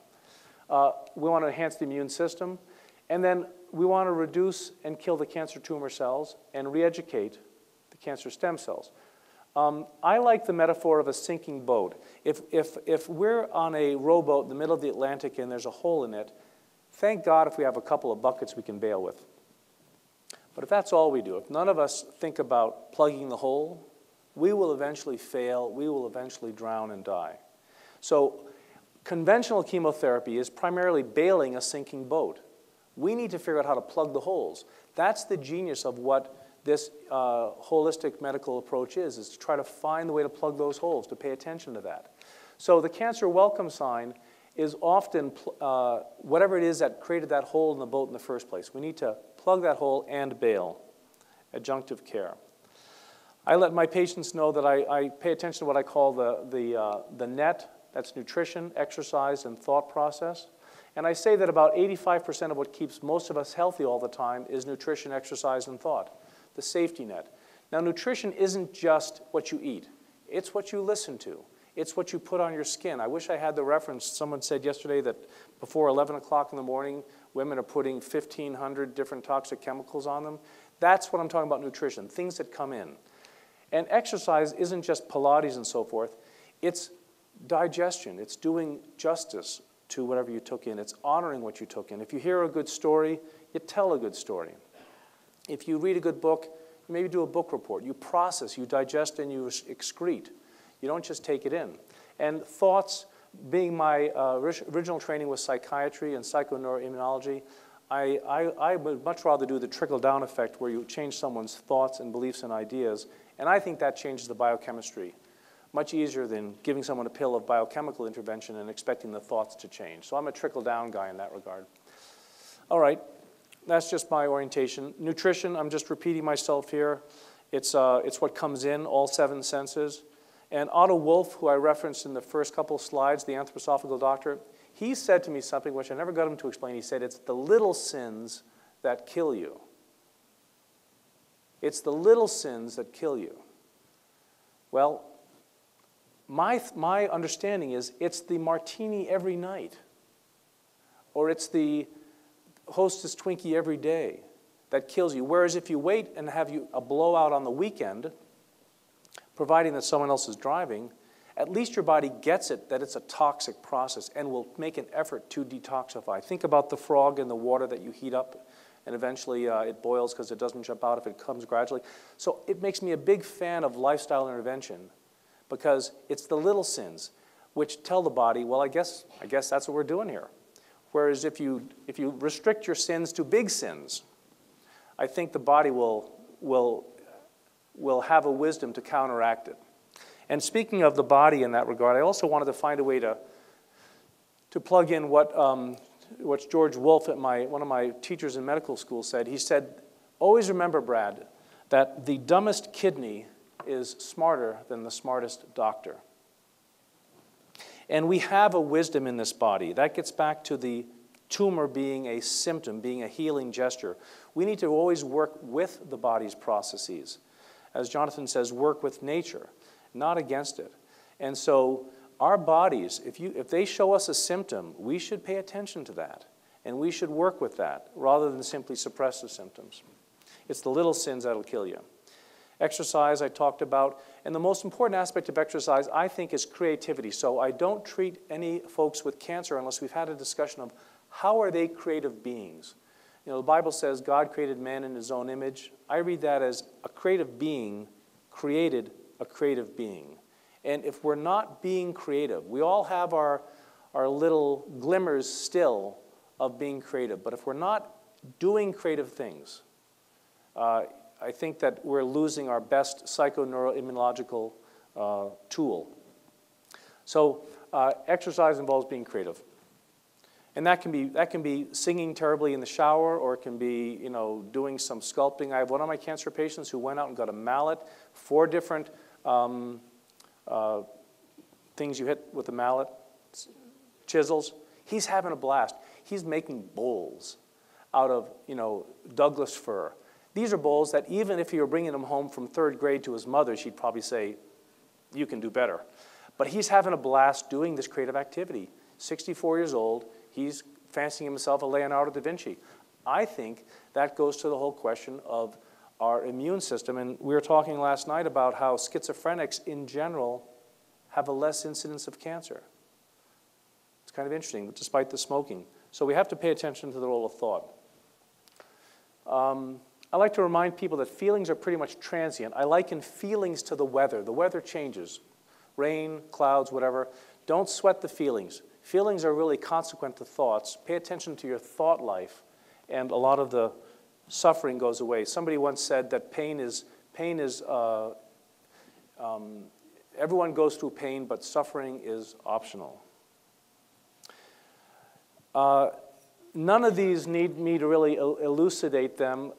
We want to enhance the immune system. And then we want to reduce and kill the cancer tumor cells and re-educate the cancer stem cells. I like the metaphor of a sinking boat. If we're on a rowboat in the middle of the Atlantic and there's a hole in it, thank God if we have a couple of buckets we can bail with. But if that's all we do, if none of us think about plugging the hole, we will eventually fail, we will eventually drown and die. So conventional chemotherapy is primarily bailing a sinking boat. We need to figure out how to plug the holes. That's the genius of what this holistic medical approach is to try to find the way to plug those holes, to pay attention to that. So the cancer welcome sign is often whatever it is that created that hole in the boat in the first place. We need to plug that hole and bail. Adjunctive care. I let my patients know that I pay attention to what I call the net. That's nutrition, exercise, and thought process. And I say that about 85% of what keeps most of us healthy all the time is nutrition, exercise, and thought, the safety net. Now, nutrition isn't just what you eat. It's what you listen to. It's what you put on your skin. I wish I had the reference. Someone said yesterday that before 11 o'clock in the morning, women are putting 1,500 different toxic chemicals on them. That's what I'm talking about nutrition, things that come in. And exercise isn't just Pilates and so forth. It's digestion. It's doing justice to whatever you took in. It's honoring what you took in. If you hear a good story, you tell a good story. If you read a good book, you maybe do a book report. You process, you digest, and you excrete. You don't just take it in. And thoughts, being my original training was psychiatry and psychoneuroimmunology, I would much rather do the trickle-down effect where you change someone's thoughts and beliefs and ideas. And I think that changes the biochemistry much easier than giving someone a pill of biochemical intervention and expecting the thoughts to change. So I'm a trickle-down guy in that regard. All right, that's just my orientation. Nutrition, I'm just repeating myself here. It's what comes in, all 7 senses. And Otto Wolff, who I referenced in the first couple of slides, the anthroposophical doctor, he said to me something which I never got him to explain. He said, it's the little sins that kill you. It's the little sins that kill you. Well, my understanding is it's the martini every night, or it's the Hostess Twinkie every day that kills you. Whereas if you wait and have a blowout on the weekend, providing that someone else is driving, at least your body gets it that it's a toxic process and will make an effort to detoxify. Think about the frog in the water that you heat up and eventually it boils because it doesn't jump out if it comes gradually. So it makes me a big fan of lifestyle intervention because it's the little sins which tell the body, well, I guess that's what we're doing here. Whereas if you restrict your sins to big sins, I think the body will have a wisdom to counteract it. And speaking of the body in that regard, I also wanted to find a way to plug in what George Wolfe, one of my teachers in medical school, said. He said, always remember, Brad, that the dumbest kidney is smarter than the smartest doctor. And we have a wisdom in this body. That gets back to the tumor being a symptom, being a healing gesture. We need to always work with the body's processes. As Jonathan says, work with nature, not against it. And so our bodies, if they show us a symptom, we should pay attention to that. And we should work with that rather than simply suppress the symptoms. It's the little sins that'll kill you. Exercise, I talked about. And the most important aspect of exercise, I think, is creativity. So I don't treat any folks with cancer unless we've had a discussion of how are they creative beings. You know, the Bible says God created man in his own image. I read that as a creative being created a creative being. And if we're not being creative, we all have our little glimmers still of being creative. But if we're not doing creative things, I think that we're losing our best psychoneuroimmunological tool. So exercise involves being creative. And that can be singing terribly in the shower, or it can be, you know, doing some sculpting. I have one of my cancer patients who went out and got a mallet, 4 different things you hit with a mallet, chisels. He's having a blast. He's making bowls out of, you know, Douglas fir. These are bowls that even if you were bringing them home from 3rd grade to his mother, she'd probably say, you can do better. But he's having a blast doing this creative activity. 64 years old, he's fancying himself a Leonardo da Vinci. I think that goes to the whole question of our immune system. And we were talking last night about how schizophrenics in general have a less incidence of cancer. It's kind of interesting, despite the smoking. So we have to pay attention to the role of thought. I like to remind people that feelings are pretty much transient. I liken feelings to the weather. The weather changes. Rain, clouds, whatever. Don't sweat the feelings. Feelings are really consequent to thoughts. Pay attention to your thought life, and a lot of the suffering goes away. Somebody once said that everyone goes through pain, but suffering is optional. None of these need me to really elucidate them.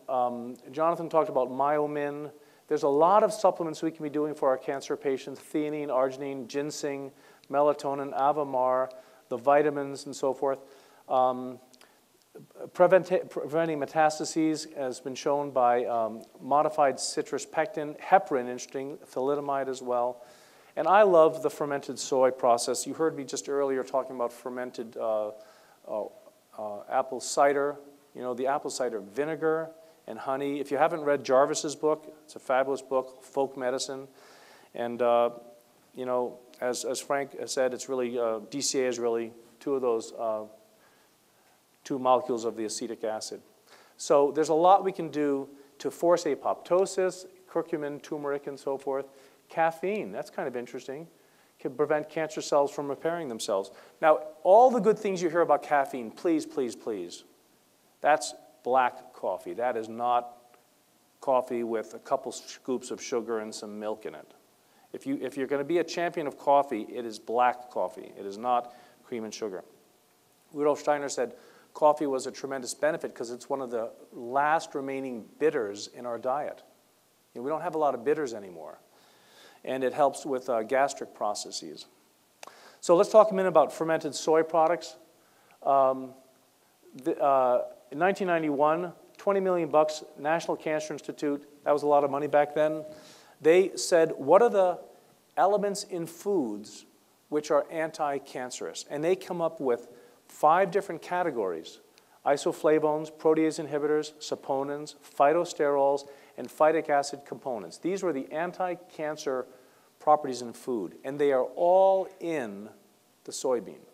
Jonathan talked about myomin. There's a lot of supplements we can be doing for our cancer patients: theanine, arginine, ginseng, melatonin, Avamar, the vitamins, and so forth. Preventing metastases has been shown by modified citrus pectin, heparin, interesting, thalidomide as well. And I love the fermented soy process. You heard me just earlier talking about fermented apple cider, you know, the apple cider vinegar and honey. If you haven't read Jarvis's book, it's a fabulous book, Folk Medicine. And, you know, as Frank has said, it's really, DCA is really 2 of those 2 molecules of the acetic acid. So there's a lot we can do to force apoptosis, curcumin, turmeric, and so forth. Caffeine, that's kind of interesting. Can prevent cancer cells from repairing themselves. Now, all the good things you hear about caffeine, please, please, please, that's black coffee. That is not coffee with a couple scoops of sugar and some milk in it. If you're going to be a champion of coffee, it is black coffee. It is not cream and sugar. Rudolf Steiner said coffee was a tremendous benefit because it's one of the last remaining bitters in our diet. You know, we don't have a lot of bitters anymore. And it helps with gastric processes. So let's talk a minute about fermented soy products. In 1991, $20 million, National Cancer Institute, that was a lot of money back then. They said, what are the elements in foods which are anti-cancerous? And they come up with 5 different categories: isoflavones, protease inhibitors, saponins, phytosterols, and phytic acid components. These were the anti-cancer properties in food, and they are all in the soybean.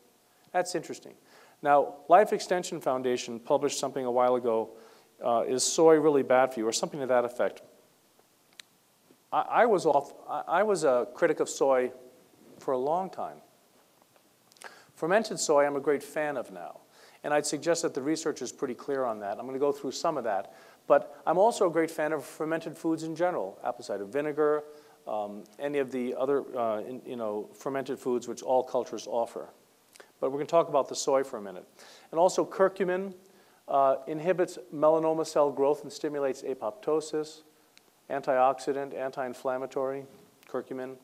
That's interesting. Now, Life Extension Foundation published something a while ago, is soy really bad for you, or something to that effect. I was a critic of soy for a long time. Fermented soy I'm a great fan of now, and I'd suggest that the research is pretty clear on that. I'm going to go through some of that. But I'm also a great fan of fermented foods in general, apple cider vinegar, any of the other fermented foods which all cultures offer. But we're going to talk about the soy for a minute. And also curcumin inhibits melanoma cell growth and stimulates apoptosis, antioxidant, anti-inflammatory, curcumin.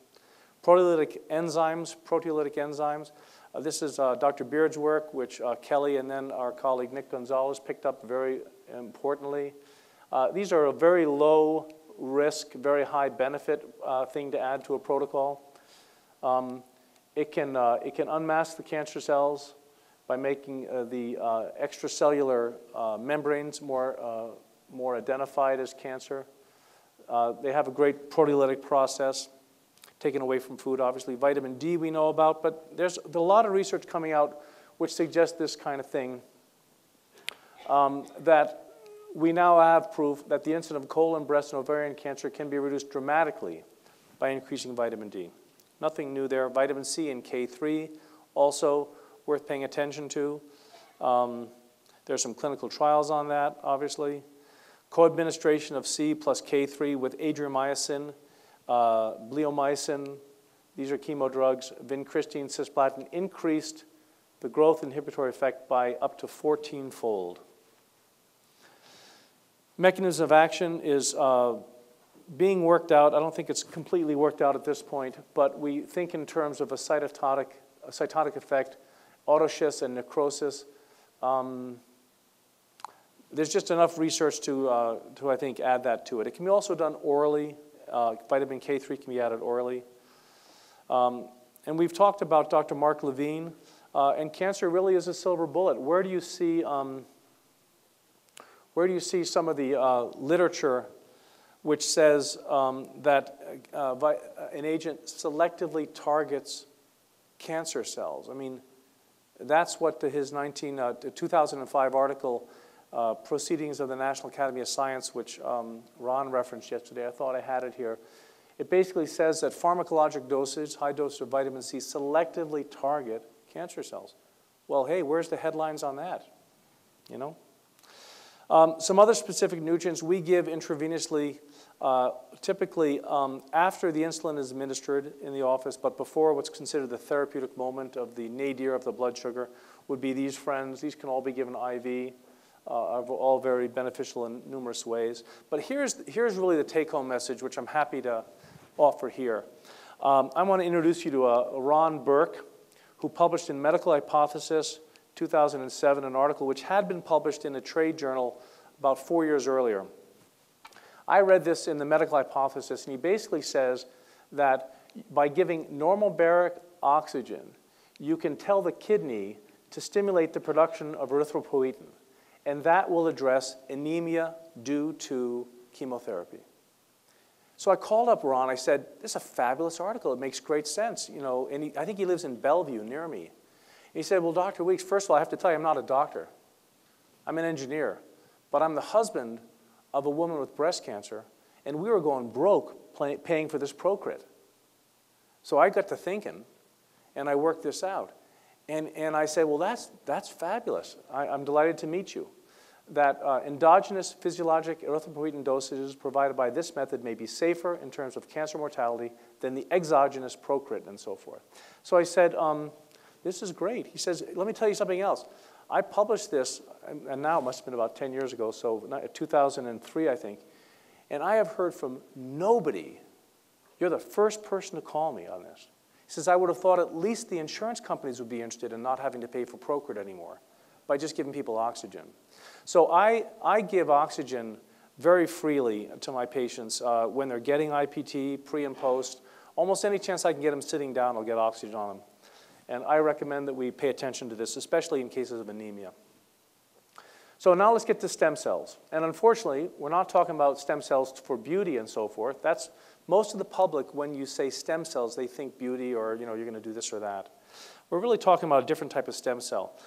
Proteolytic enzymes, This is Dr. Beard's work, which Kelly and then our colleague Nick Gonzalez picked up very importantly. These are a very low risk, very high benefit thing to add to a protocol. It can unmask the cancer cells by making the extracellular membranes more identified as cancer. They have a great proteolytic process, taken away from food, obviously. Vitamin D we know about, but there's a lot of research coming out which suggests this kind of thing, that we now have proof that the incidence of colon, breast, and ovarian cancer can be reduced dramatically by increasing vitamin D. Nothing new there. Vitamin C and K3, also worth paying attention to. There's some clinical trials on that, obviously. Co-administration of C plus K3 with adriamycin, bleomycin, these are chemo drugs, vincristine, cisplatin, increased the growth inhibitory effect by up to 14-fold. Mechanism of action is being worked out. I don't think it's completely worked out at this point, but we think in terms of a cytotoxic effect, autoschists and necrosis. There's just enough research to I think, add that to it. It can be also done orally. Vitamin K3 can be added orally. And we've talked about Dr. Mark Levine, and cancer really is a silver bullet. Where do you see some of the literature which says that an agent selectively targets cancer cells? I mean, that's what his 2005 article, Proceedings of the National Academy of Science, which Ron referenced yesterday. I thought I had it here. It basically says that pharmacologic dosage, high doses of vitamin C, selectively target cancer cells. Well, hey, where's the headlines on that? You know? Some other specific nutrients we give intravenously, typically after the insulin is administered in the office, but before what's considered the therapeutic moment of the nadir of the blood sugar, would be these friends. These can all be given IV. All very beneficial in numerous ways. But here's really the take-home message, which I'm happy to offer here. I want to introduce you to Ron Burke, who published in Medical Hypothesis 2007 an article which had been published in a trade journal about 4 years earlier. I read this in the Medical Hypothesis, and he basically says that by giving normal baric oxygen, you can tell the kidney to stimulate the production of erythropoietin, and that will address anemia due to chemotherapy. So I called up Ron. I said, this is a fabulous article. It makes great sense. You know, and I think he lives in Bellevue near me. He said, well, Dr. Weeks, first of all, I have to tell you, I'm not a doctor. I'm an engineer. But I'm the husband of a woman with breast cancer, and we were going broke paying for this Procrit. So I got to thinking, and I worked this out. And I said, well, that's fabulous. I'm delighted to meet you. That endogenous physiologic erythropoietin dosages provided by this method may be safer in terms of cancer mortality than the exogenous Procrit and so forth. So I said, this is great. He says, let me tell you something else. I published this, and now it must have been about 10 years ago, so 2003, I think, and I have heard from nobody. You're the first person to call me on this. He says, I would have thought at least the insurance companies would be interested in not having to pay for Procrit anymore by just giving people oxygen. So I give oxygen very freely to my patients when they're getting IPT, pre and post. Almost any chance I can get them sitting down, I'll get oxygen on them. And I recommend that we pay attention to this, especially in cases of anemia. So now let's get to stem cells. And unfortunately, we're not talking about stem cells for beauty and so forth. That's most of the public, when you say stem cells, they think beauty or you're going to do this or that. We're really talking about a different type of stem cell.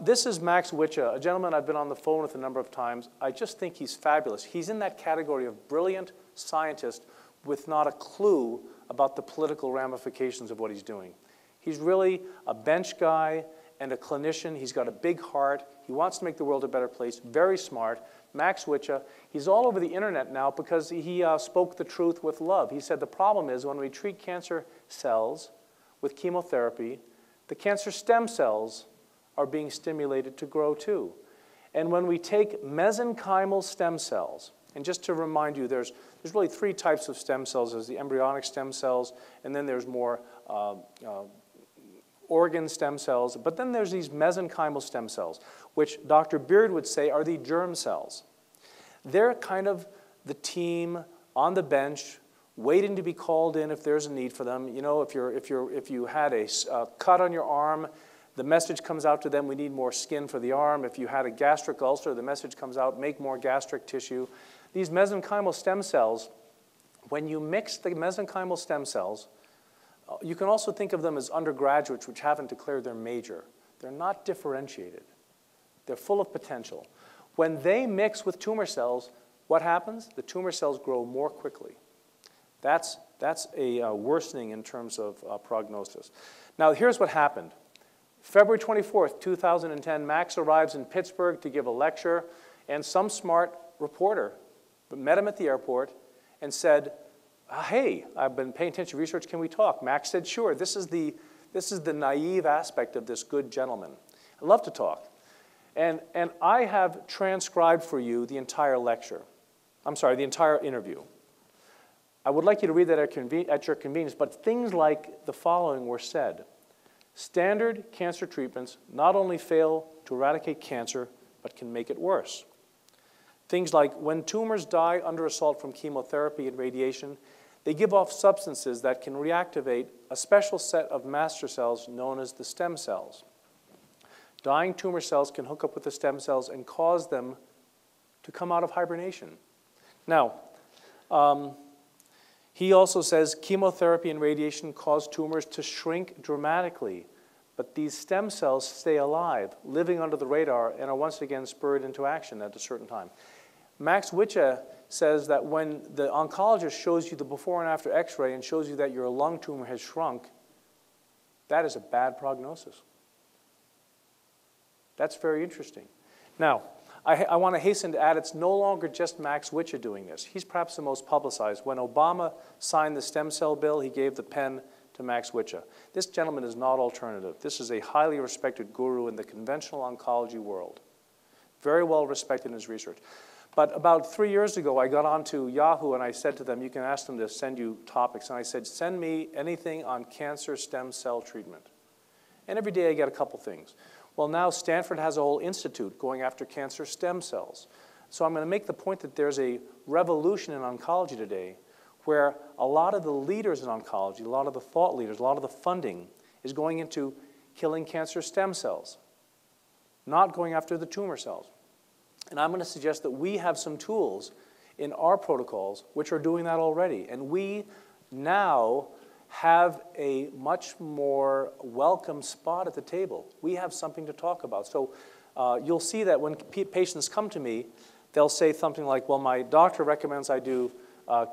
This is Max Wicha, a gentleman I've been on the phone with a number of times. I just think he's fabulous. He's in that category of brilliant scientist with not a clue about the political ramifications of what he's doing. He's really a bench guy and a clinician. He's got a big heart. He wants to make the world a better place. Very smart. Max Wicha. He's all over the internet now because he spoke the truth with love. He said the problem is when we treat cancer cells with chemotherapy, the cancer stem cells are being stimulated to grow too. And when we take mesenchymal stem cells, and just to remind you, there's really three types of stem cells. There's the embryonic stem cells, and then there's more organ stem cells, but then there's these mesenchymal stem cells, which Dr. Beard would say are the germ cells. They're kind of the team on the bench, waiting to be called in if there's a need for them. You know, if you had a cut on your arm, the message comes out to them, we need more skin for the arm. If you had a gastric ulcer, the message comes out, make more gastric tissue. These mesenchymal stem cells, when you mix the mesenchymal stem cells, you can also think of them as undergraduates which haven't declared their major. They're not differentiated. They're full of potential. When they mix with tumor cells, what happens? The tumor cells grow more quickly. That's a worsening in terms of prognosis. Now, here's what happened. February 24th, 2010, Max arrives in Pittsburgh to give a lecture, and some smart reporter met him at the airport and said, hey, I've been paying attention to research, can we talk? Max said, sure, this is the naive aspect of this good gentleman. I'd love to talk. And I have transcribed for you the entire lecture. I'm sorry, the entire interview. I would like you to read that at your convenience, but things like the following were said. Standard cancer treatments not only fail to eradicate cancer, but can make it worse. Things like when tumors die under assault from chemotherapy and radiation, they give off substances that can reactivate a special set of master cells known as the stem cells. Dying tumor cells can hook up with the stem cells and cause them to come out of hibernation. Now, he also says chemotherapy and radiation cause tumors to shrink dramatically, but these stem cells stay alive, living under the radar, and are once again spurred into action at a certain time. Max Wicha says that when the oncologist shows you the before and after x-ray and shows you that your lung tumor has shrunk, that is a bad prognosis. That's very interesting. Now, I want to hasten to add, it's no longer just Max Wicha doing this. He's perhaps the most publicized. When Obama signed the stem cell bill, he gave the pen to Max Wicha. This gentleman is not alternative. This is a highly respected guru in the conventional oncology world. Very well respected in his research. But about 3 years ago, I got onto Yahoo and I said to them, you can ask them to send you topics. And I said, send me anything on cancer stem cell treatment. And every day I get a couple things. Well, now Stanford has a whole institute going after cancer stem cells. So I'm going to make the point that there's a revolution in oncology today where a lot of the leaders in oncology, a lot of the thought leaders, a lot of the funding is going into killing cancer stem cells, not going after the tumor cells. And I'm going to suggest that we have some tools in our protocols which are doing that already. And we now have a much more welcome spot at the table. We have something to talk about. So you'll see that when patients come to me, they'll say something like, well, my doctor recommends I do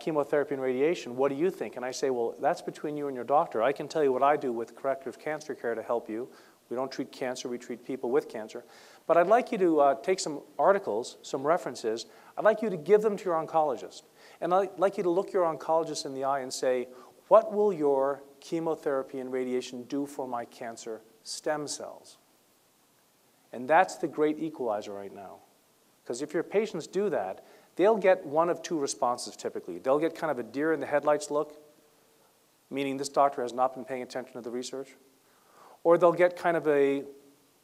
chemotherapy and radiation. What do you think? And I say, well, that's between you and your doctor. I can tell you what I do with corrective cancer care to help you. We don't treat cancer, we treat people with cancer. But I'd like you to take some articles, some references. I'd like you to give them to your oncologist. And I'd like you to look your oncologist in the eye and say, what will your chemotherapy and radiation do for my cancer stem cells? And that's the great equalizer right now. Because if your patients do that, they'll get one of two responses typically. They'll get kind of a deer in the headlights look, meaning this doctor has not been paying attention to the research. Or they'll get kind of a,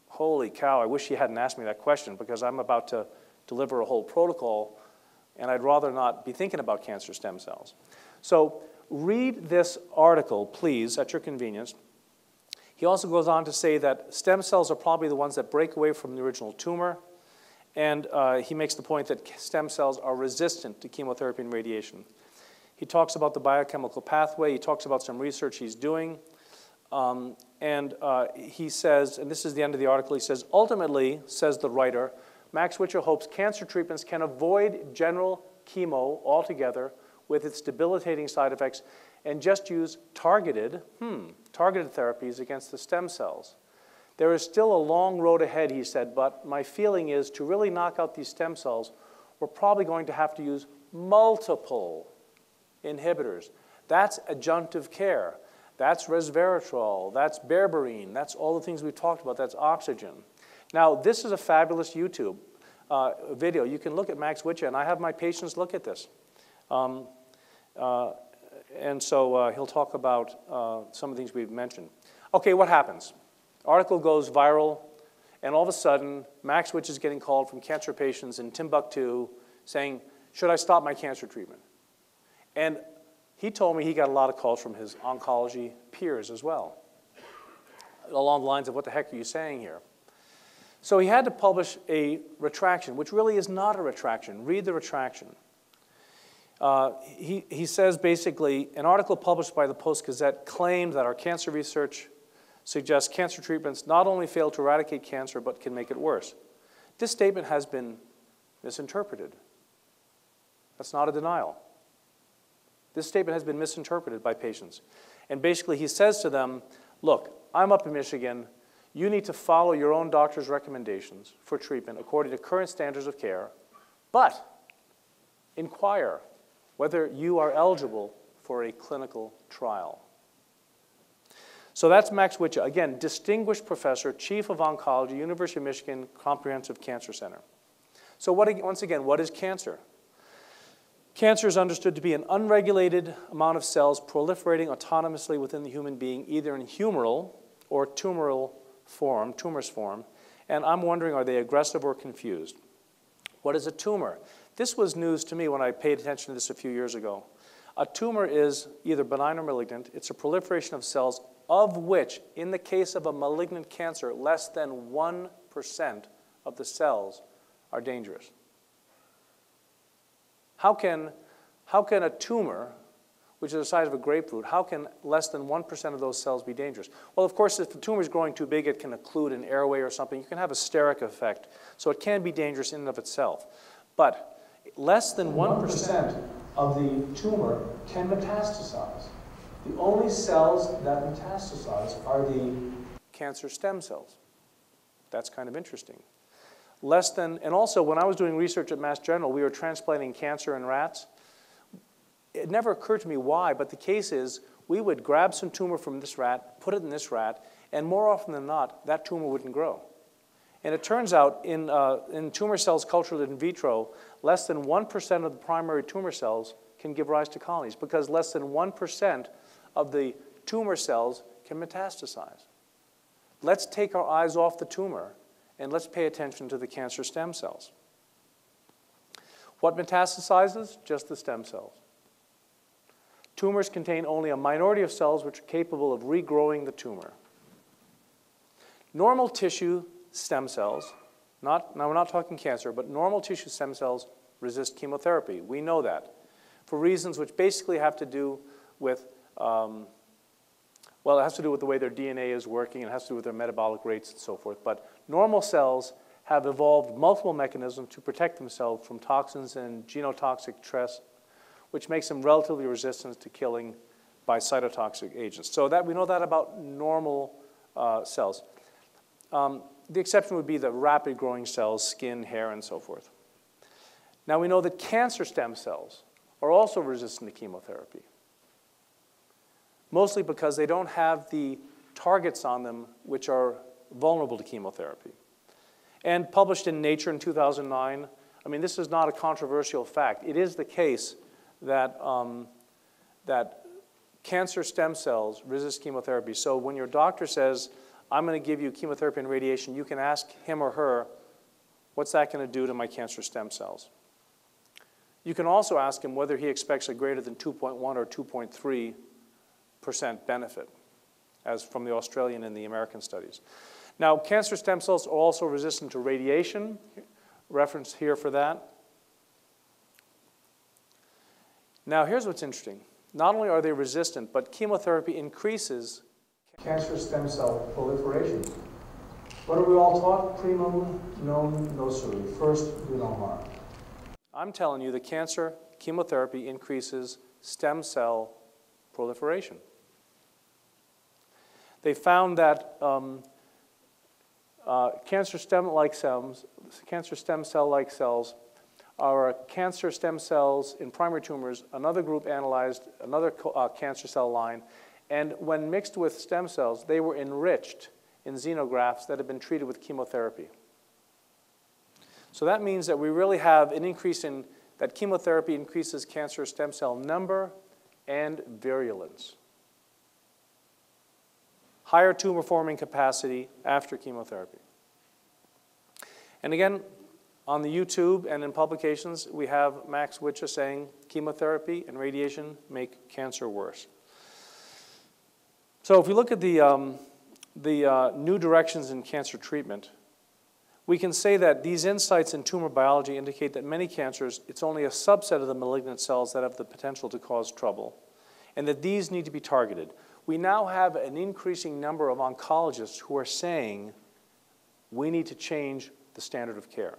holy cow, I wish he hadn't asked me that question because I'm about to deliver a whole protocol and I'd rather not be thinking about cancer stem cells. So read this article, please, at your convenience. He also goes on to say that stem cells are probably the ones that break away from the original tumor. And he makes the point that stem cells are resistant to chemotherapy and radiation. He talks about the biochemical pathway. He talks about some research he's doing. He says, and this is the end of the article, he says, ultimately, says the writer, Max Wicha hopes cancer treatments can avoid general chemo altogether with its debilitating side effects and just use targeted therapies against the stem cells. There is still a long road ahead, he said, but my feeling is to really knock out these stem cells, we're probably going to have to use multiple inhibitors. That's adjunctive care. That's resveratrol. That's berberine. That's all the things we've talked about. That's oxygen. Now, this is a fabulous YouTube video. You can look at Max Wicha, and I have my patients look at this. And so he'll talk about some of the things we've mentioned. Okay, what happens? Article goes viral, and all of a sudden, Max Witch is getting called from cancer patients in Timbuktu saying, should I stop my cancer treatment? And he told me he got a lot of calls from his oncology peers as well, along the lines of, what the heck are you saying here? So he had to publish a retraction, which really is not a retraction. Read the retraction. He says basically, an article published by the Post-Gazette claimed that our cancer research suggests cancer treatments not only fail to eradicate cancer, but can make it worse. This statement has been misinterpreted. That's not a denial. This statement has been misinterpreted by patients. And basically he says to them, look, I'm up in Michigan. You need to follow your own doctor's recommendations for treatment according to current standards of care, but inquire whether you are eligible for a clinical trial. So that's Max Witch, again, distinguished professor, chief of oncology, University of Michigan Comprehensive Cancer Center. So once again, what is cancer? Cancer is understood to be an unregulated amount of cells proliferating autonomously within the human being, either in humoral or tumorous form. And I'm wondering, are they aggressive or confused? What is a tumor? This was news to me when I paid attention to this a few years ago. A tumor is either benign or malignant. It's a proliferation of cells of which, in the case of a malignant cancer, less than 1% of the cells are dangerous. How can a tumor, which is the size of a grapefruit, how can less than 1% of those cells be dangerous? Well, of course, if the tumor is growing too big, it can occlude an airway or something. You can have a steric effect, so it can be dangerous in and of itself. But less than 1% of the tumor can metastasize. The only cells that metastasize are the cancer stem cells. That's kind of interesting. And also, when I was doing research at Mass General, we were transplanting cancer in rats. It never occurred to me why, but the case is we would grab some tumor from this rat, put it in this rat, and more often than not, that tumor wouldn't grow. And it turns out in tumor cells cultured in vitro, less than 1% of the primary tumor cells can give rise to colonies because less than 1% of the tumor cells can metastasize. Let's take our eyes off the tumor and let's pay attention to the cancer stem cells. What metastasizes? Just the stem cells. Tumors contain only a minority of cells which are capable of regrowing the tumor. Normal tissue stem cells, now we're not talking cancer, but normal tissue stem cells resist chemotherapy. We know that for reasons which basically have to do with, well, it has to do with the way their DNA is working, it has to do with their metabolic rates and so forth, but normal cells have evolved multiple mechanisms to protect themselves from toxins and genotoxic stress, which makes them relatively resistant to killing by cytotoxic agents. So that we know that about normal cells. The exception would be the rapid growing cells, skin, hair, and so forth. Now we know that cancer stem cells are also resistant to chemotherapy, mostly because they don't have the targets on them which are vulnerable to chemotherapy. And published in Nature in 2009, I mean, this is not a controversial fact. It is the case that, that cancer stem cells resist chemotherapy. So when your doctor says, I'm going to give you chemotherapy and radiation, you can ask him or her, what's that going to do to my cancer stem cells? You can also ask him whether he expects a greater than 2.1 or 2.3% benefit, as from the Australian and the American studies. Now, cancer stem cells are also resistant to radiation, reference here for that. Now, here's what's interesting. Not only are they resistant, but chemotherapy increases cancer stem cell proliferation. What are we all taught? Primum non nocere. First, do no harm. I'm telling you that chemotherapy increases stem cell proliferation. They found that cancer stem cell-like cells are cancer stem cells in primary tumors. Another group analyzed another cancer cell line, and when mixed with stem cells, they were enriched in xenografts that had been treated with chemotherapy. So that means that we really have an increase in that chemotherapy increases cancer stem cell number and virulence. higher tumor-forming capacity after chemotherapy. And again, on the YouTube and in publications, we have Max Witcher saying chemotherapy and radiation make cancer worse. So if we look at the new directions in cancer treatment, we can say that these insights in tumor biology indicate that many cancers, it's only a subset of the malignant cells that have the potential to cause trouble, and that these need to be targeted. We now have an increasing number of oncologists who are saying we need to change the standard of care.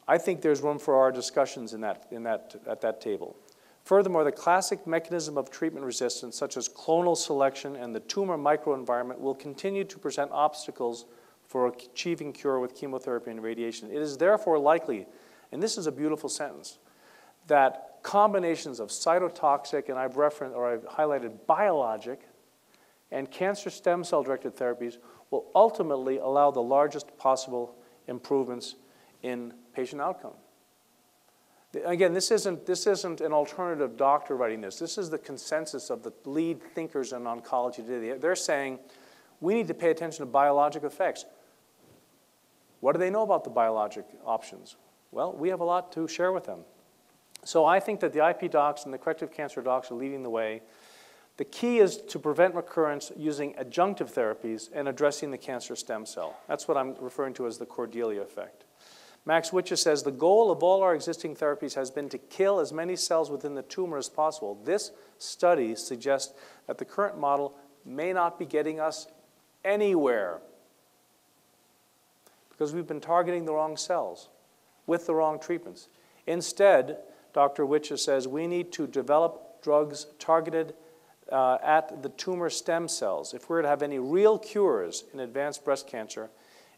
I think there's room for our discussions at that table. Furthermore, the classic mechanism of treatment resistance, such as clonal selection and the tumor microenvironment, will continue to present obstacles for achieving cure with chemotherapy and radiation. It is therefore likely, and this is a beautiful sentence, that combinations of cytotoxic, and I've highlighted biologic, and cancer stem cell-directed therapies will ultimately allow the largest possible improvements in patient outcome. Again, this isn't an alternative doctor writing this. This is the consensus of the lead thinkers in oncology today. They're saying we need to pay attention to biologic effects. What do they know about the biologic options? Well, we have a lot to share with them. So I think that the IP docs and the corrective cancer docs are leading the way. The key is to prevent recurrence using adjunctive therapies and addressing the cancer stem cell. That's what I'm referring to as the Cordelia effect. Max Witcher says, the goal of all our existing therapies has been to kill as many cells within the tumor as possible. This study suggests that the current model may not be getting us anywhere because we've been targeting the wrong cells with the wrong treatments. Instead, Dr. Witcher says we need to develop drugs targeted at the tumor stem cells. If we're to have any real cures in advanced breast cancer,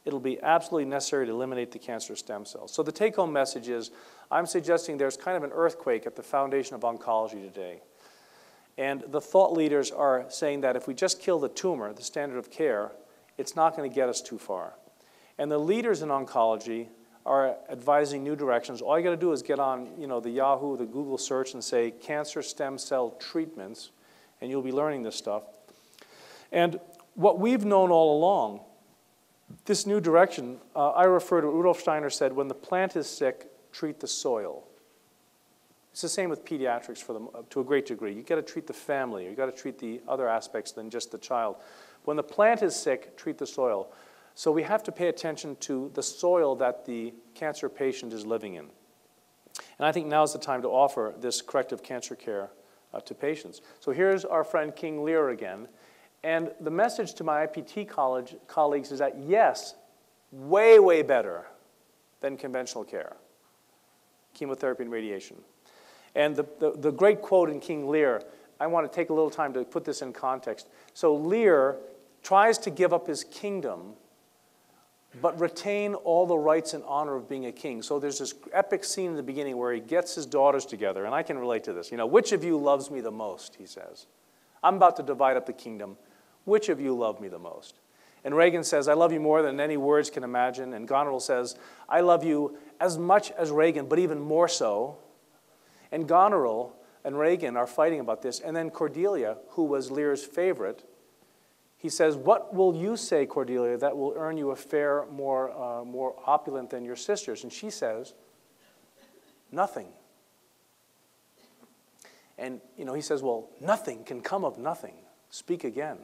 it'll be absolutely necessary to eliminate the cancer stem cells. So the take-home message is, I'm suggesting there's kind of an earthquake at the foundation of oncology today. And the thought leaders are saying that if we just kill the tumor, the standard of care, it's not going to get us too far. And the leaders in oncology are advising new directions. All you got to do is get on, the Yahoo, the Google search and say cancer stem cell treatments, and you'll be learning this stuff. And what we've known all along, this new direction, I refer to Rudolf Steiner said, when the plant is sick, treat the soil. It's the same with pediatrics to a great degree. You've got to treat the family. You've got to treat the other aspects than just the child. When the plant is sick, treat the soil. So we have to pay attention to the soil that the cancer patient is living in. And I think now is the time to offer this corrective cancer care to patients. So here's our friend King Lear again. And the message to my IPT colleagues is that, yes, way, way better than conventional care, chemotherapy and radiation. And the great quote in King Lear, I want to take a little time to put this in context. So Lear tries to give up his kingdom, but retain all the rights and honor of being a king. So there's this epic scene in the beginning where he gets his daughters together, and I can relate to this. Which of you loves me the most, he says. I'm about to divide up the kingdom. Which of you love me the most? And Reagan says, I love you more than any words can imagine. And Goneril says, I love you as much as Reagan, but even more so. And Goneril and Reagan are fighting about this. And then Cordelia, who was Lear's favorite, he says, what will you say, Cordelia, that will earn you a fare more opulent than your sisters? And she says, nothing. And he says, well, nothing can come of nothing. Speak again.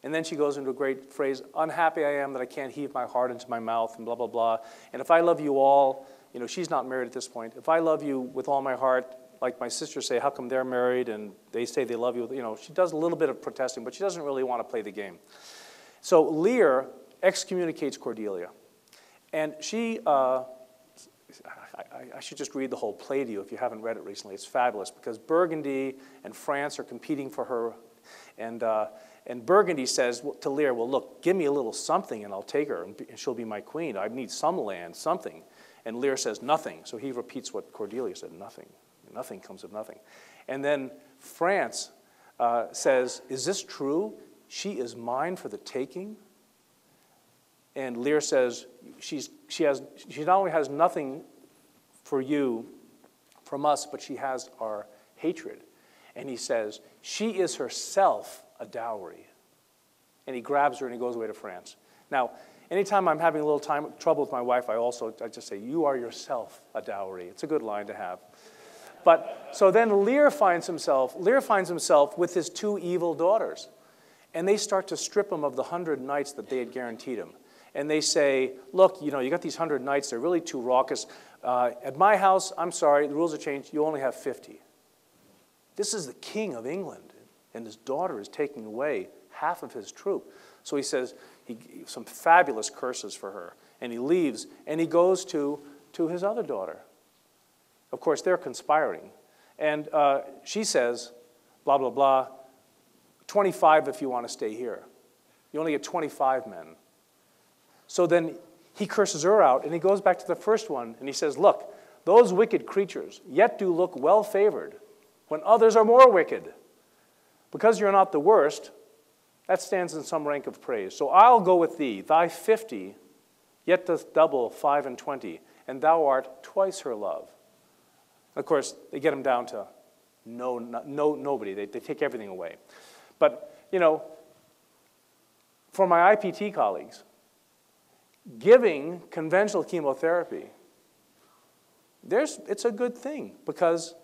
And then she goes into a great phrase, unhappy I am that I can't heave my heart into my mouth, and blah, blah, blah. And if I love you all, she's not married at this point. If I love you with all my heart, like my sisters say, how come they're married and they say they love you? She does a little bit of protesting, but she doesn't really want to play the game. So Lear excommunicates Cordelia. And she, I should just read the whole play to you if you haven't read it recently. It's fabulous because Burgundy and France are competing for her. And Burgundy says to Lear, well, look, give me a little something and I'll take her and she'll be my queen. I need some land, something. And Lear says nothing. So he repeats what Cordelia said, nothing. Nothing comes of nothing. And then France says, is this true? She is mine for the taking? And Lear says, she not only has nothing for you from us, but she has our hatred. And he says, she is herself a dowry. And he grabs her and he goes away to France. Now, anytime I'm having a little trouble with my wife, I just say, you are yourself a dowry. It's a good line to have. But so then Lear finds himself with his two evil daughters. And they start to strip him of the 100 nights that they had guaranteed him. And they say, look, you got these 100 nights, they're really too raucous. At my house, I'm sorry, the rules have changed, you only have 50. This is the king of England, and his daughter is taking away half of his troop. So he says, some fabulous curses for her. And he leaves, and he goes to his other daughter. Of course, they're conspiring. And she says, blah, blah, blah, 25 if you want to stay here. You only get 25 men. So then he curses her out, and he goes back to the first one, and he says, look, those wicked creatures yet do look well-favored when others are more wicked. Because you're not the worst, that stands in some rank of praise. So I'll go with thee, thy 50, yet doth double 5 and 20, and thou art twice her love. Of course, they get him down to nobody. They take everything away. But, for my IPT colleagues, giving conventional chemotherapy, it's a good thing because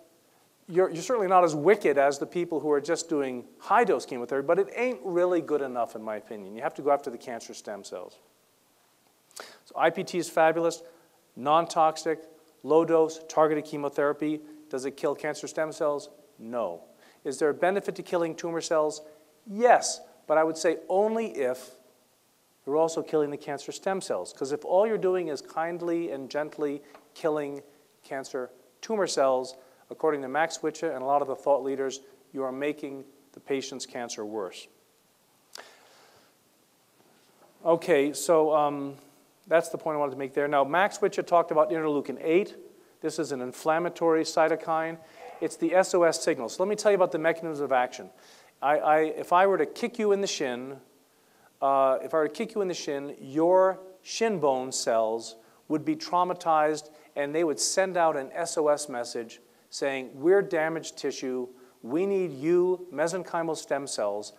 you're certainly not as wicked as the people who are just doing high-dose chemotherapy, but it ain't really good enough, in my opinion. You have to go after the cancer stem cells. So IPT is fabulous, non-toxic, low-dose, targeted chemotherapy. Does it kill cancer stem cells? No. Is there a benefit to killing tumor cells? Yes, but I would say only if you're also killing the cancer stem cells. Because if all you're doing is kindly and gently killing cancer tumor cells, according to Max Wicha and a lot of the thought leaders, you are making the patient's cancer worse. Okay, so that's the point I wanted to make there. Now, Max Wicha talked about interleukin-8. This is an inflammatory cytokine. It's the SOS signal. So let me tell you about the mechanism of action. If I were to kick you in the shin, your shin bone cells would be traumatized, and they would send out an SOS message saying, we're damaged tissue, we need you, mesenchymal stem cells,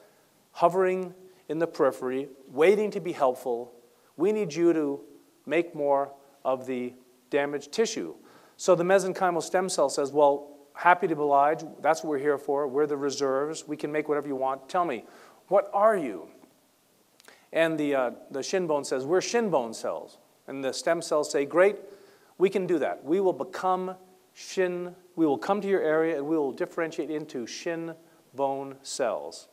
hovering in the periphery, waiting to be helpful. We need you to make more of the damaged tissue. So the mesenchymal stem cell says, well, happy to oblige, that's what we're here for, we're the reserves, we can make whatever you want. Tell me, what are you? And the shin bone says, we're shin bone cells. And the stem cells say, great, we can do that. We will become shin, we will come to your area and we will differentiate into shin bone cells.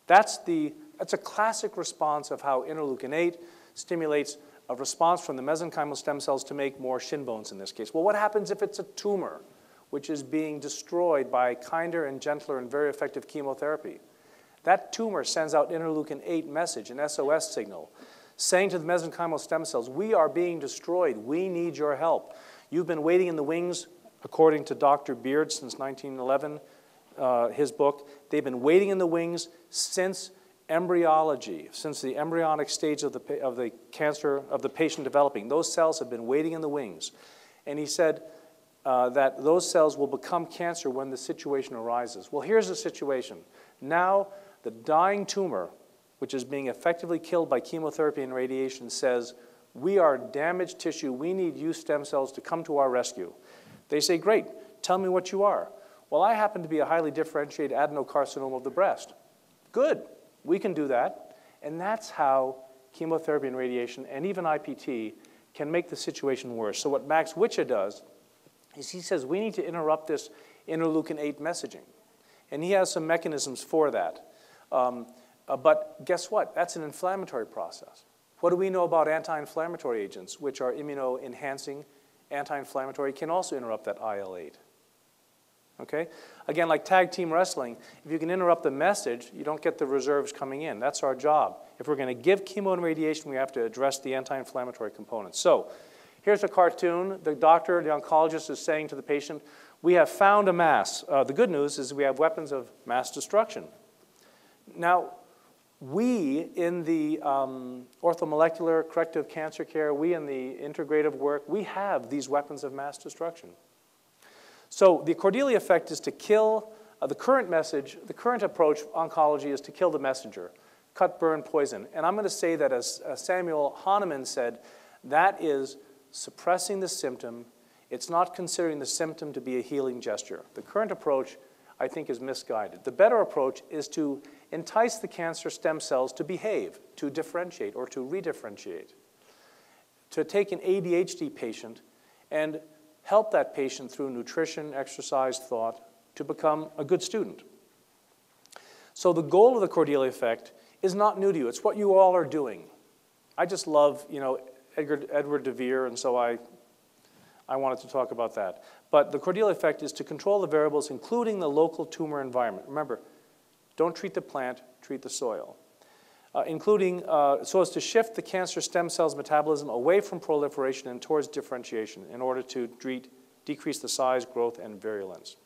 That's a classic response of how interleukin-8 stimulates a response from the mesenchymal stem cells to make more shin bones in this case. Well, what happens if it's a tumor, which is being destroyed by kinder and gentler and very effective chemotherapy? That tumor sends out interleukin-8 message, an SOS signal, saying to the mesenchymal stem cells, we are being destroyed, we need your help. You've been waiting in the wings, according to Dr. Beard since 1911, his book. They've been waiting in the wings since embryology, since the embryonic stage of the cancer, of the patient developing. Those cells have been waiting in the wings. And he said that those cells will become cancer when the situation arises. Well, here's the situation. Now, the dying tumor, which is being effectively killed by chemotherapy and radiation, says, we are damaged tissue, we need you stem cells to come to our rescue. They say, great, tell me what you are. Well, I happen to be a highly differentiated adenocarcinoma of the breast. Good, we can do that. And that's how chemotherapy and radiation, and even IPT, can make the situation worse. So what Max Wicha does is he says, we need to interrupt this interleukin-8 messaging. And he has some mechanisms for that. But guess what? That's an inflammatory process. What do we know about anti-inflammatory agents, which are immuno-enhancing, anti-inflammatory, can also interrupt that IL-8? Okay? Again, like tag team wrestling, if you can interrupt the message, you don't get the reserves coming in. That's our job. If we're going to give chemo and radiation, we have to address the anti-inflammatory components. So here's a cartoon. The doctor, the oncologist, is saying to the patient, we have found a mass. The good news is we have weapons of mass destruction. Now, we in the orthomolecular corrective cancer care, we in the integrative work, we have these weapons of mass destruction. So the Cordelia effect is to kill The current approach, oncology, is to kill the messenger, cut, burn, poison. And I'm going to say that, as Samuel Hahnemann said, that is suppressing the symptom. It's not considering the symptom to be a healing gesture. The current approach, I think, is misguided. The better approach is to entice the cancer stem cells to behave, to differentiate or to redifferentiate, to take an ADHD patient and help that patient through nutrition, exercise, thought, to become a good student. So the goal of the Cordelia Effect is not new to you. It's what you all are doing. I just love, Edward de Vere, and so I wanted to talk about that. But the Cordelia Effect is to control the variables, including the local tumor environment. Remember, don't treat the plant, treat the soil. So as to shift the cancer stem cells metabolism away from proliferation and towards differentiation in order to decrease the size, growth, and virulence.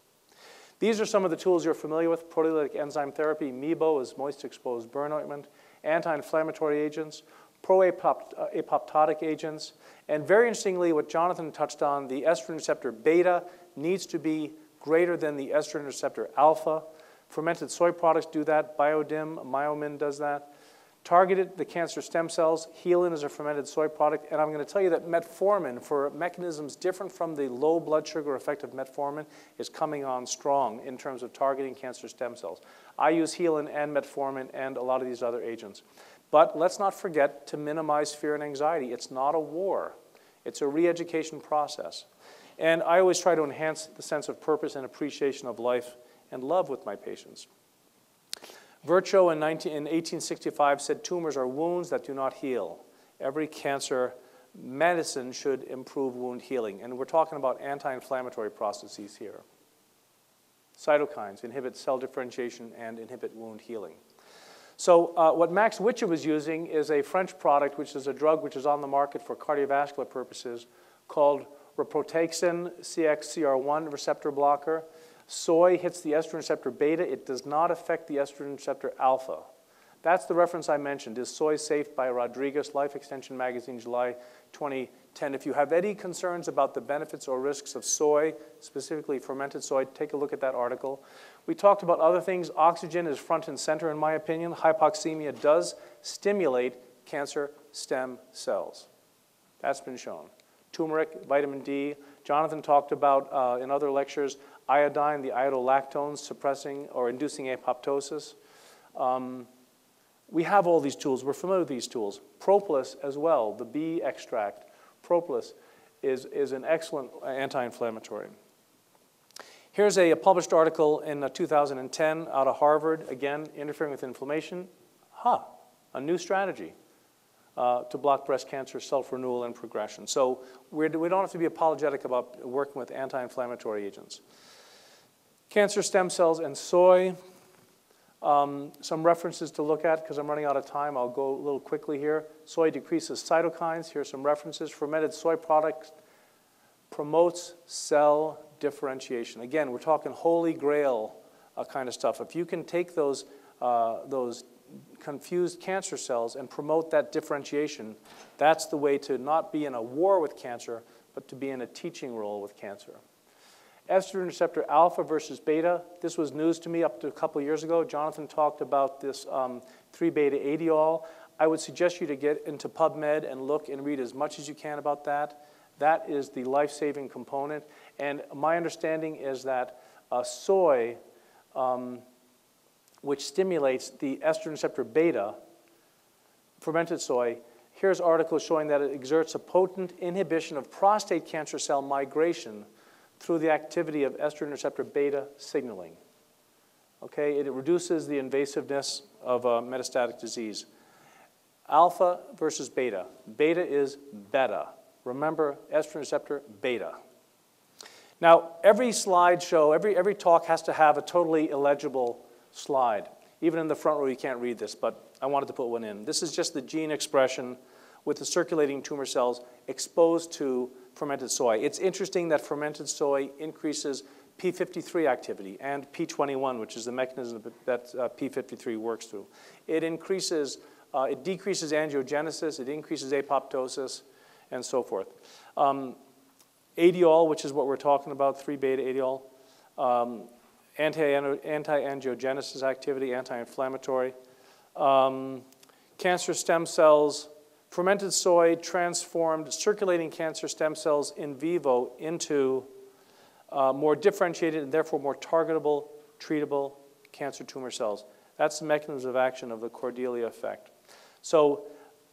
These are some of the tools you're familiar with: proteolytic enzyme therapy, MEBO is moist exposed burn ointment, anti-inflammatory agents, pro-apoptotic agents, and very interestingly, what Jonathan touched on, the estrogen receptor beta needs to be greater than the estrogen receptor alpha. Fermented soy products do that. Biodim, Myomin does that. Targeted the cancer stem cells. Healin is a fermented soy product. And I'm going to tell you that metformin, for mechanisms different from the low blood sugar effect of metformin, is coming on strong in terms of targeting cancer stem cells. I use Healin and metformin and a lot of these other agents. But let's not forget to minimize fear and anxiety. It's not a war. It's a re-education process. And I always try to enhance the sense of purpose and appreciation of life and love with my patients. Virchow in 1865 said tumors are wounds that do not heal. Every cancer medicine should improve wound healing. And we're talking about anti-inflammatory processes here. Cytokines inhibit cell differentiation and inhibit wound healing. So what Max Witcher was using is a French product, which is a drug which is on the market for cardiovascular purposes, called Reprotaxin CXCR1 receptor blocker. Soy hits the estrogen receptor beta. It does not affect the estrogen receptor alpha. That's the reference I mentioned. Is Soy Safe by Rodriguez, Life Extension Magazine, July 2010. If you have any concerns about the benefits or risks of soy, specifically fermented soy, take a look at that article. We talked about other things. Oxygen is front and center, in my opinion. Hypoxemia does stimulate cancer stem cells. That's been shown. Turmeric, vitamin D. Jonathan talked about, in other lectures, iodine, the iodolactones, suppressing or inducing apoptosis. We have all these tools. We're familiar with these tools. Propolis as well, the bee extract. Propolis is an excellent anti-inflammatory. Here's a published article in 2010 out of Harvard, again, interfering with inflammation. A new strategy to block breast cancer self-renewal and progression. So we don't have to be apologetic about working with anti-inflammatory agents. Cancer stem cells and soy. Some references to look at, because I'm running out of time. I'll go a little quickly here. Soy decreases cytokines. Here's some references. Fermented soy products promotes cell differentiation. Again, we're talking holy grail kind of stuff. If you can take those confused cancer cells and promote that differentiation, that's the way to not be in a war with cancer, but to be in a teaching role with cancer. Estrogen receptor alpha versus beta. This was news to me up to a couple of years ago. Jonathan talked about this 3-beta-adiol. I would suggest you to get into PubMed and look and read as much as you can about that. That is the life-saving component. And my understanding is that soy, which stimulates the estrogen receptor beta, fermented soy, here's articles showing that it exerts a potent inhibition of prostate cancer cell migration through the activity of estrogen receptor beta signaling. Okay, it reduces the invasiveness of metastatic disease. Alpha versus beta. Beta is beta. Remember, estrogen receptor beta. Now, every slideshow, every talk has to have a totally illegible slide. Even in the front row, you can't read this, but I wanted to put one in. This is just the gene expression with the circulating tumor cells exposed to fermented soy. It's interesting that fermented soy increases P53 activity and P21, which is the mechanism that P53 works through. It decreases angiogenesis, it increases apoptosis, and so forth. Adiol, which is what we're talking about, 3-beta-adiol, anti-angiogenesis activity, anti-inflammatory. Cancer stem cells, fermented soy transformed circulating cancer stem cells in vivo into more differentiated and therefore more targetable, treatable cancer tumor cells. That's the mechanism of action of the Cordelia effect. So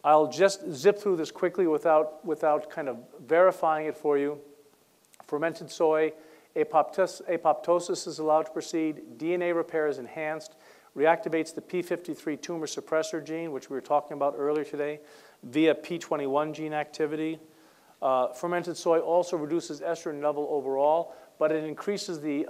I'll just zip through this quickly without kind of verifying it for you. Fermented soy, apoptosis is allowed to proceed, DNA repair is enhanced, reactivates the p53 tumor suppressor gene, which we were talking about earlier today, via p21 gene activity. Fermented soy also reduces estrogen level overall, but it increases the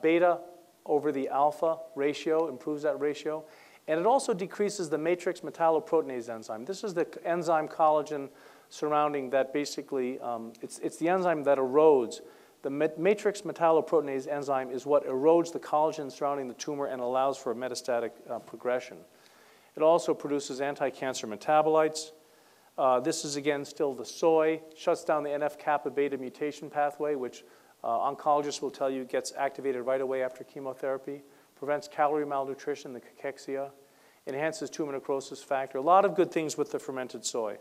beta over the alpha ratio, improves that ratio. And it also decreases the matrix metalloproteinase enzyme. This is the enzyme collagen surrounding that basically, it's the enzyme that erodes. The matrix metalloproteinase enzyme is what erodes the collagen surrounding the tumor and allows for a metastatic progression. It also produces anti-cancer metabolites. This is, again, still the soy. Shuts down the NF-kappa beta mutation pathway, which oncologists will tell you gets activated right away after chemotherapy. Prevents calorie malnutrition, the cachexia. Enhances tumor necrosis factor. A lot of good things with the fermented soy.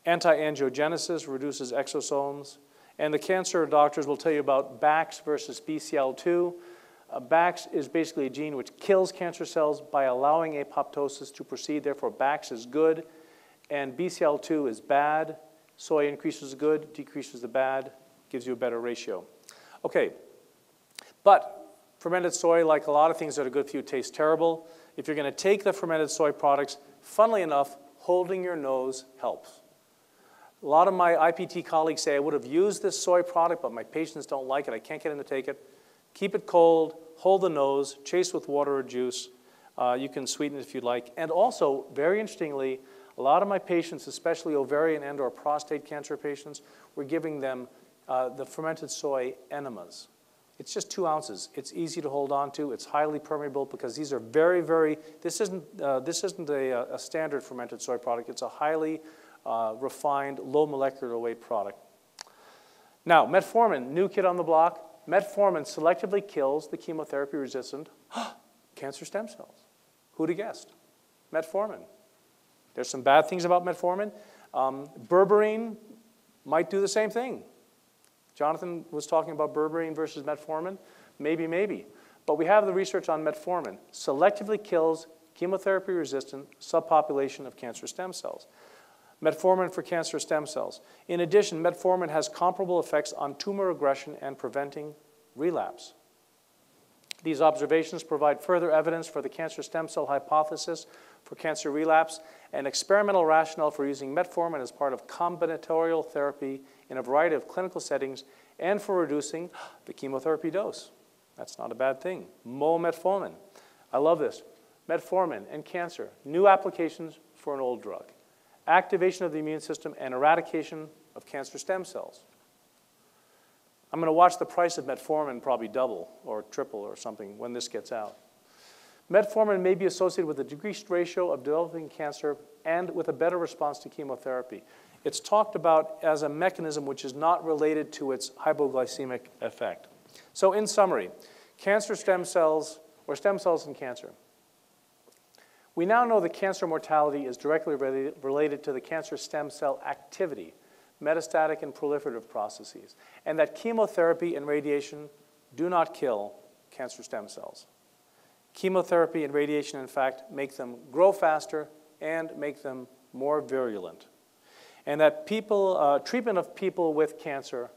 Anti-angiogenesis, reduces exosomes. And the cancer doctors will tell you about BAX versus BCL2. BAX is basically a gene which kills cancer cells by allowing apoptosis to proceed. Therefore, BAX is good, and BCL2 is bad. Soy increases the good, decreases the bad, gives you a better ratio. Okay, but fermented soy, like a lot of things that are good for you, tastes terrible. If you're going to take the fermented soy products, funnily enough, holding your nose helps. A lot of my IPT colleagues say, I would have used this soy product, but my patients don't like it. I can't get them to take it. Keep it cold, hold the nose, chase with water or juice. You can sweeten it if you'd like. And also, very interestingly, a lot of my patients, especially ovarian and or prostate cancer patients, we're giving them the fermented soy enemas. It's just 2 ounces. It's easy to hold on to. It's highly permeable because these are very, very, this isn't a standard fermented soy product. It's a highly refined, low molecular weight product. Now, metformin, new kid on the block. Metformin selectively kills the chemotherapy-resistant cancer stem cells. Who'd have guessed? Metformin. There's some bad things about metformin. Berberine might do the same thing. Jonathan was talking about berberine versus metformin. Maybe, maybe. But we have the research on metformin. Selectively kills chemotherapy-resistant subpopulation of cancer stem cells. Metformin for cancer stem cells. In addition, metformin has comparable effects on tumor regression and preventing relapse. These observations provide further evidence for the cancer stem cell hypothesis for cancer relapse and experimental rationale for using metformin as part of combinatorial therapy in a variety of clinical settings and for reducing the chemotherapy dose. That's not a bad thing. Metformin. I love this. Metformin and cancer. New applications for an old drug. Activation of the immune system and eradication of cancer stem cells. I'm going to watch the price of metformin probably double or triple or something when this gets out. Metformin may be associated with a decreased ratio of developing cancer and with a better response to chemotherapy. It's talked about as a mechanism which is not related to its hypoglycemic effect. So in summary, cancer stem cells or stem cells in cancer. We now know that cancer mortality is directly related to the cancer stem cell activity, metastatic and proliferative processes, and that chemotherapy and radiation do not kill cancer stem cells. Chemotherapy and radiation, in fact, make them grow faster and make them more virulent. And that treatment of people with cancer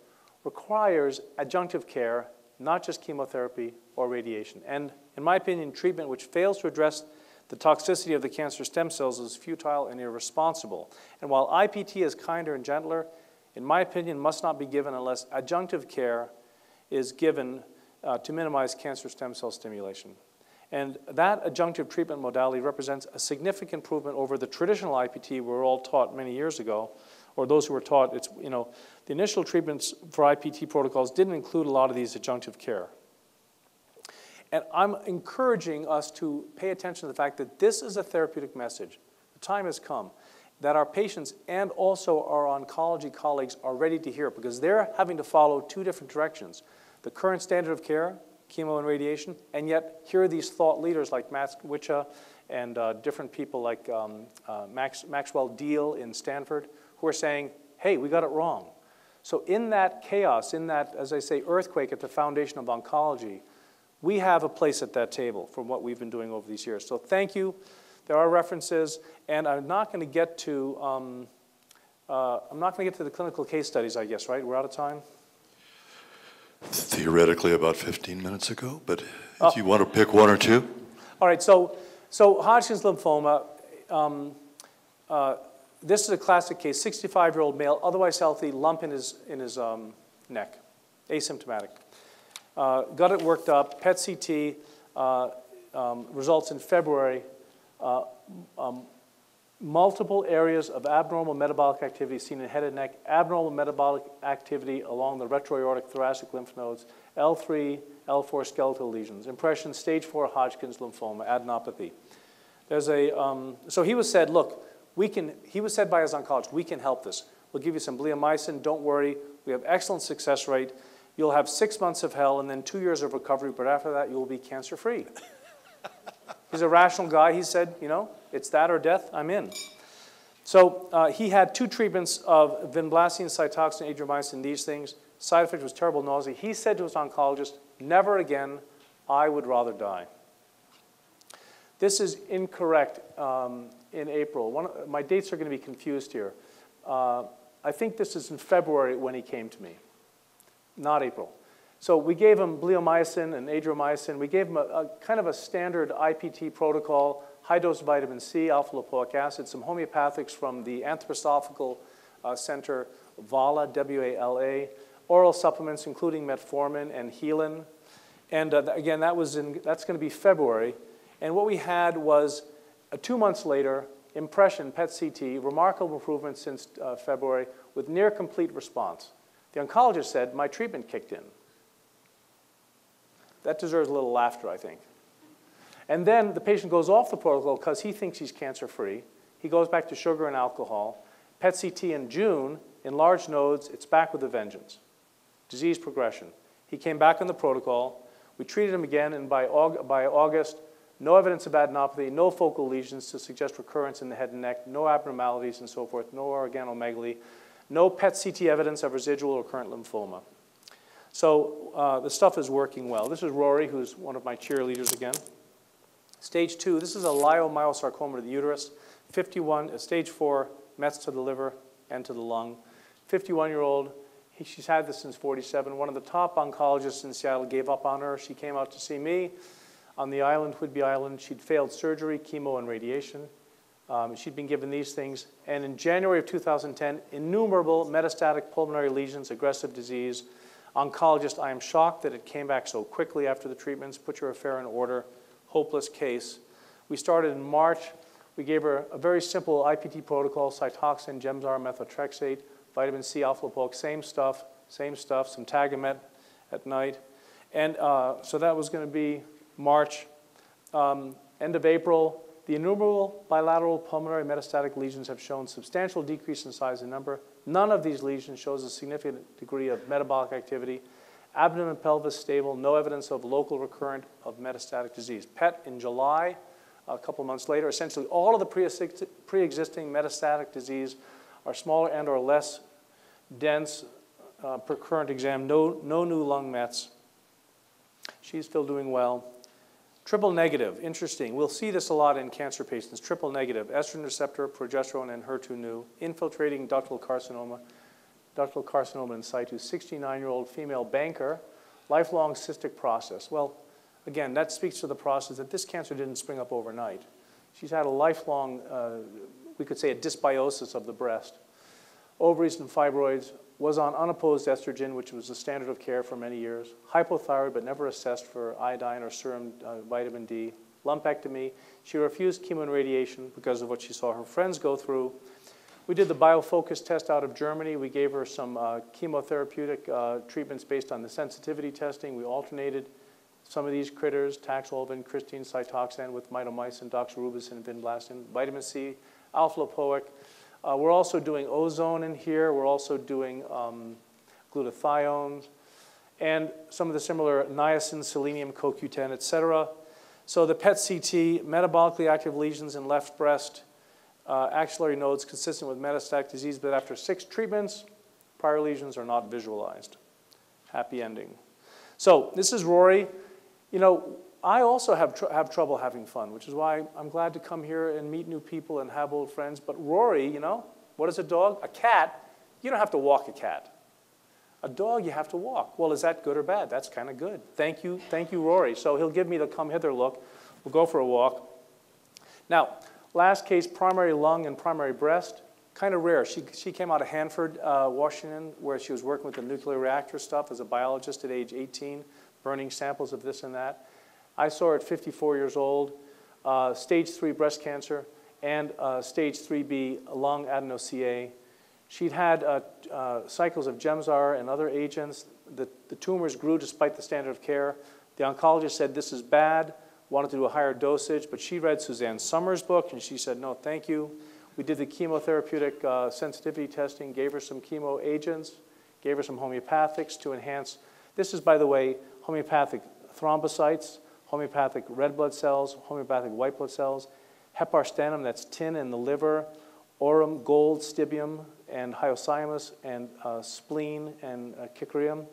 requires adjunctive care, not just chemotherapy or radiation. And in my opinion, treatment which fails to address the toxicity of the cancer stem cells is futile and irresponsible. And while IPT is kinder and gentler, in my opinion, must not be given unless adjunctive care is given to minimize cancer stem cell stimulation. And that adjunctive treatment modality represents a significant improvement over the traditional IPT we were all taught many years ago, or those who were taught, the initial treatments for IPT protocols didn't include a lot of these adjunctive care. And I'm encouraging us to pay attention to the fact that this is a therapeutic message. The time has come that our patients and also our oncology colleagues are ready to hear, because they're having to follow 2 different directions. the current standard of care, chemo and radiation, and yet here are these thought leaders like Matt Wicha and different people like Maxwell Deal in Stanford who are saying, hey, we got it wrong. So in that chaos, in that, as I say, earthquake at the foundation of oncology, we have a place at that table from what we've been doing over these years. So thank you. There are references, and I'm not going to get to the clinical case studies, I guess, right? We're out of time? Theoretically about 15 minutes ago, but if you want to pick one or two. All right, so Hodgkin's lymphoma, this is a classic case, 65-year-old male, otherwise healthy, lump in his neck, asymptomatic. Got it worked up, PET CT, results in February. Multiple areas of abnormal metabolic activity seen in head and neck, abnormal metabolic activity along the retroaortic thoracic lymph nodes, L3, L4 skeletal lesions, impression stage 4 Hodgkin's lymphoma, adenopathy. There's so he was said, look, he was said by his oncologist, we can help this. We'll give you some bleomycin, don't worry, we have excellent success rate. You'll have 6 months of hell and then 2 years of recovery, but after that, you'll be cancer-free. He's a rational guy. He said, you know, it's that or death, I'm in. So he had 2 treatments of vinblastine, Cytoxan, Adriamycin, these things. Side effect was terrible nausea. He said to his oncologist, never again, I would rather die. This is incorrect in April. My dates are going to be confused here. I think this is in February when he came to me, not April. So we gave him bleomycin and adriamycin. We gave him a kind of a standard IPT protocol, high-dose vitamin C, alpha-lipoic acid, some homeopathics from the Anthroposophical Center, VALA, W-A-L-A, oral supplements including metformin and Helin. And again, that's going to be February. And what we had was 2 months later, impression, PET CT, remarkable improvement since February with near complete response. The oncologist said, my treatment kicked in. That deserves a little laughter, I think. And then the patient goes off the protocol because he thinks he's cancer-free. He goes back to sugar and alcohol. PET CT in June, in large nodes, it's back with a vengeance. Disease progression. He came back on the protocol. We treated him again, and by August, no evidence of adenopathy, no focal lesions to suggest recurrence in the head and neck, no abnormalities and so forth, no organomegaly, no PET CT evidence of residual or recurrent lymphoma. So the stuff is working well. This is Rory, who's one of my cheerleaders again. Stage 2, this is a leiomyosarcoma of the uterus. 51, stage 4, mets to the liver and to the lung. 51-year-old, she's had this since 47. One of the top oncologists in Seattle gave up on her. She came out to see me on the island, Whidbey Island. She'd failed surgery, chemo, and radiation. She'd been given these things. And in January of 2010, innumerable metastatic pulmonary lesions, aggressive disease. Oncologist, I am shocked that it came back so quickly after the treatments. Put your affair in order. Hopeless case. We started in March. We gave her a very simple IPT protocol, Cytoxan, Gemzar, methotrexate, vitamin C, alpha-lipoic, same stuff, some Tagamet at night. And so that was going to be March. End of April, the innumerable bilateral pulmonary metastatic lesions have shown substantial decrease in size and number. None of these lesions shows a significant degree of metabolic activity. Abdomen and pelvis stable, no evidence of local recurrent of metastatic disease. PET in July, a couple months later, essentially all of the pre-existing metastatic disease are smaller and or less dense per current exam. No new lung mets. She's still doing well. Triple negative, interesting. We'll see this a lot in cancer patients. Triple negative, estrogen receptor, progesterone, and HER2/neu, infiltrating ductal carcinoma in situ, 69-year-old female banker, lifelong cystic process. Well, again, that speaks to the process that this cancer didn't spring up overnight. She's had a lifelong, we could say a dysbiosis of the breast. Ovaries and fibroids, was on unopposed estrogen, which was the standard of care for many years. Hypothyroid, but never assessed for iodine or serum vitamin D. Lumpectomy. She refused chemo and radiation because of what she saw her friends go through. We did the BioFocus test out of Germany. We gave her some chemotherapeutic treatments based on the sensitivity testing. We alternated some of these critters, Taxol, Christine, Cytoxan with mitomycin, doxorubicin, vinblastine, vitamin C, alpha-lipoic. We're also doing ozone in here. We're also doing glutathiones. and some of the similar niacin, selenium, CoQ10, et cetera. So the PET-CT, metabolically active lesions in left breast, axillary nodes consistent with metastatic disease, but after 6 treatments, prior lesions are not visualized. Happy ending. So this is Rory. You know, I also have trouble having fun, which is why I'm glad to come here and meet new people and have old friends. But Rory, you know, what is a dog? A cat, you don't have to walk a cat. A dog, you have to walk. Well, is that good or bad? That's kind of good. Thank you, Rory. So he'll give me the come hither look. We'll go for a walk. Now, last case, primary lung and primary breast. Kind of rare. She came out of Hanford, Washington, where she was working with the nuclear reactor stuff as a biologist at age 18, burning samples of this and that. I saw her at 54 years old, stage 3 breast cancer, and stage 3B lung adeno-CA. She'd had cycles of Gemzar and other agents. The tumors grew despite the standard of care. The oncologist said, this is bad, wanted to do a higher dosage, but she read Suzanne Summers' book, and she said, no, thank you. We did the chemotherapeutic sensitivity testing, gave her some chemo agents, gave her some homeopathics to enhance. This is, by the way, homeopathic thrombocytes, homeopathic red blood cells, homeopathic white blood cells, heparstanum, that's tin in the liver, aurum, gold, stibium, and hyoscyamus, and spleen, and cyclium.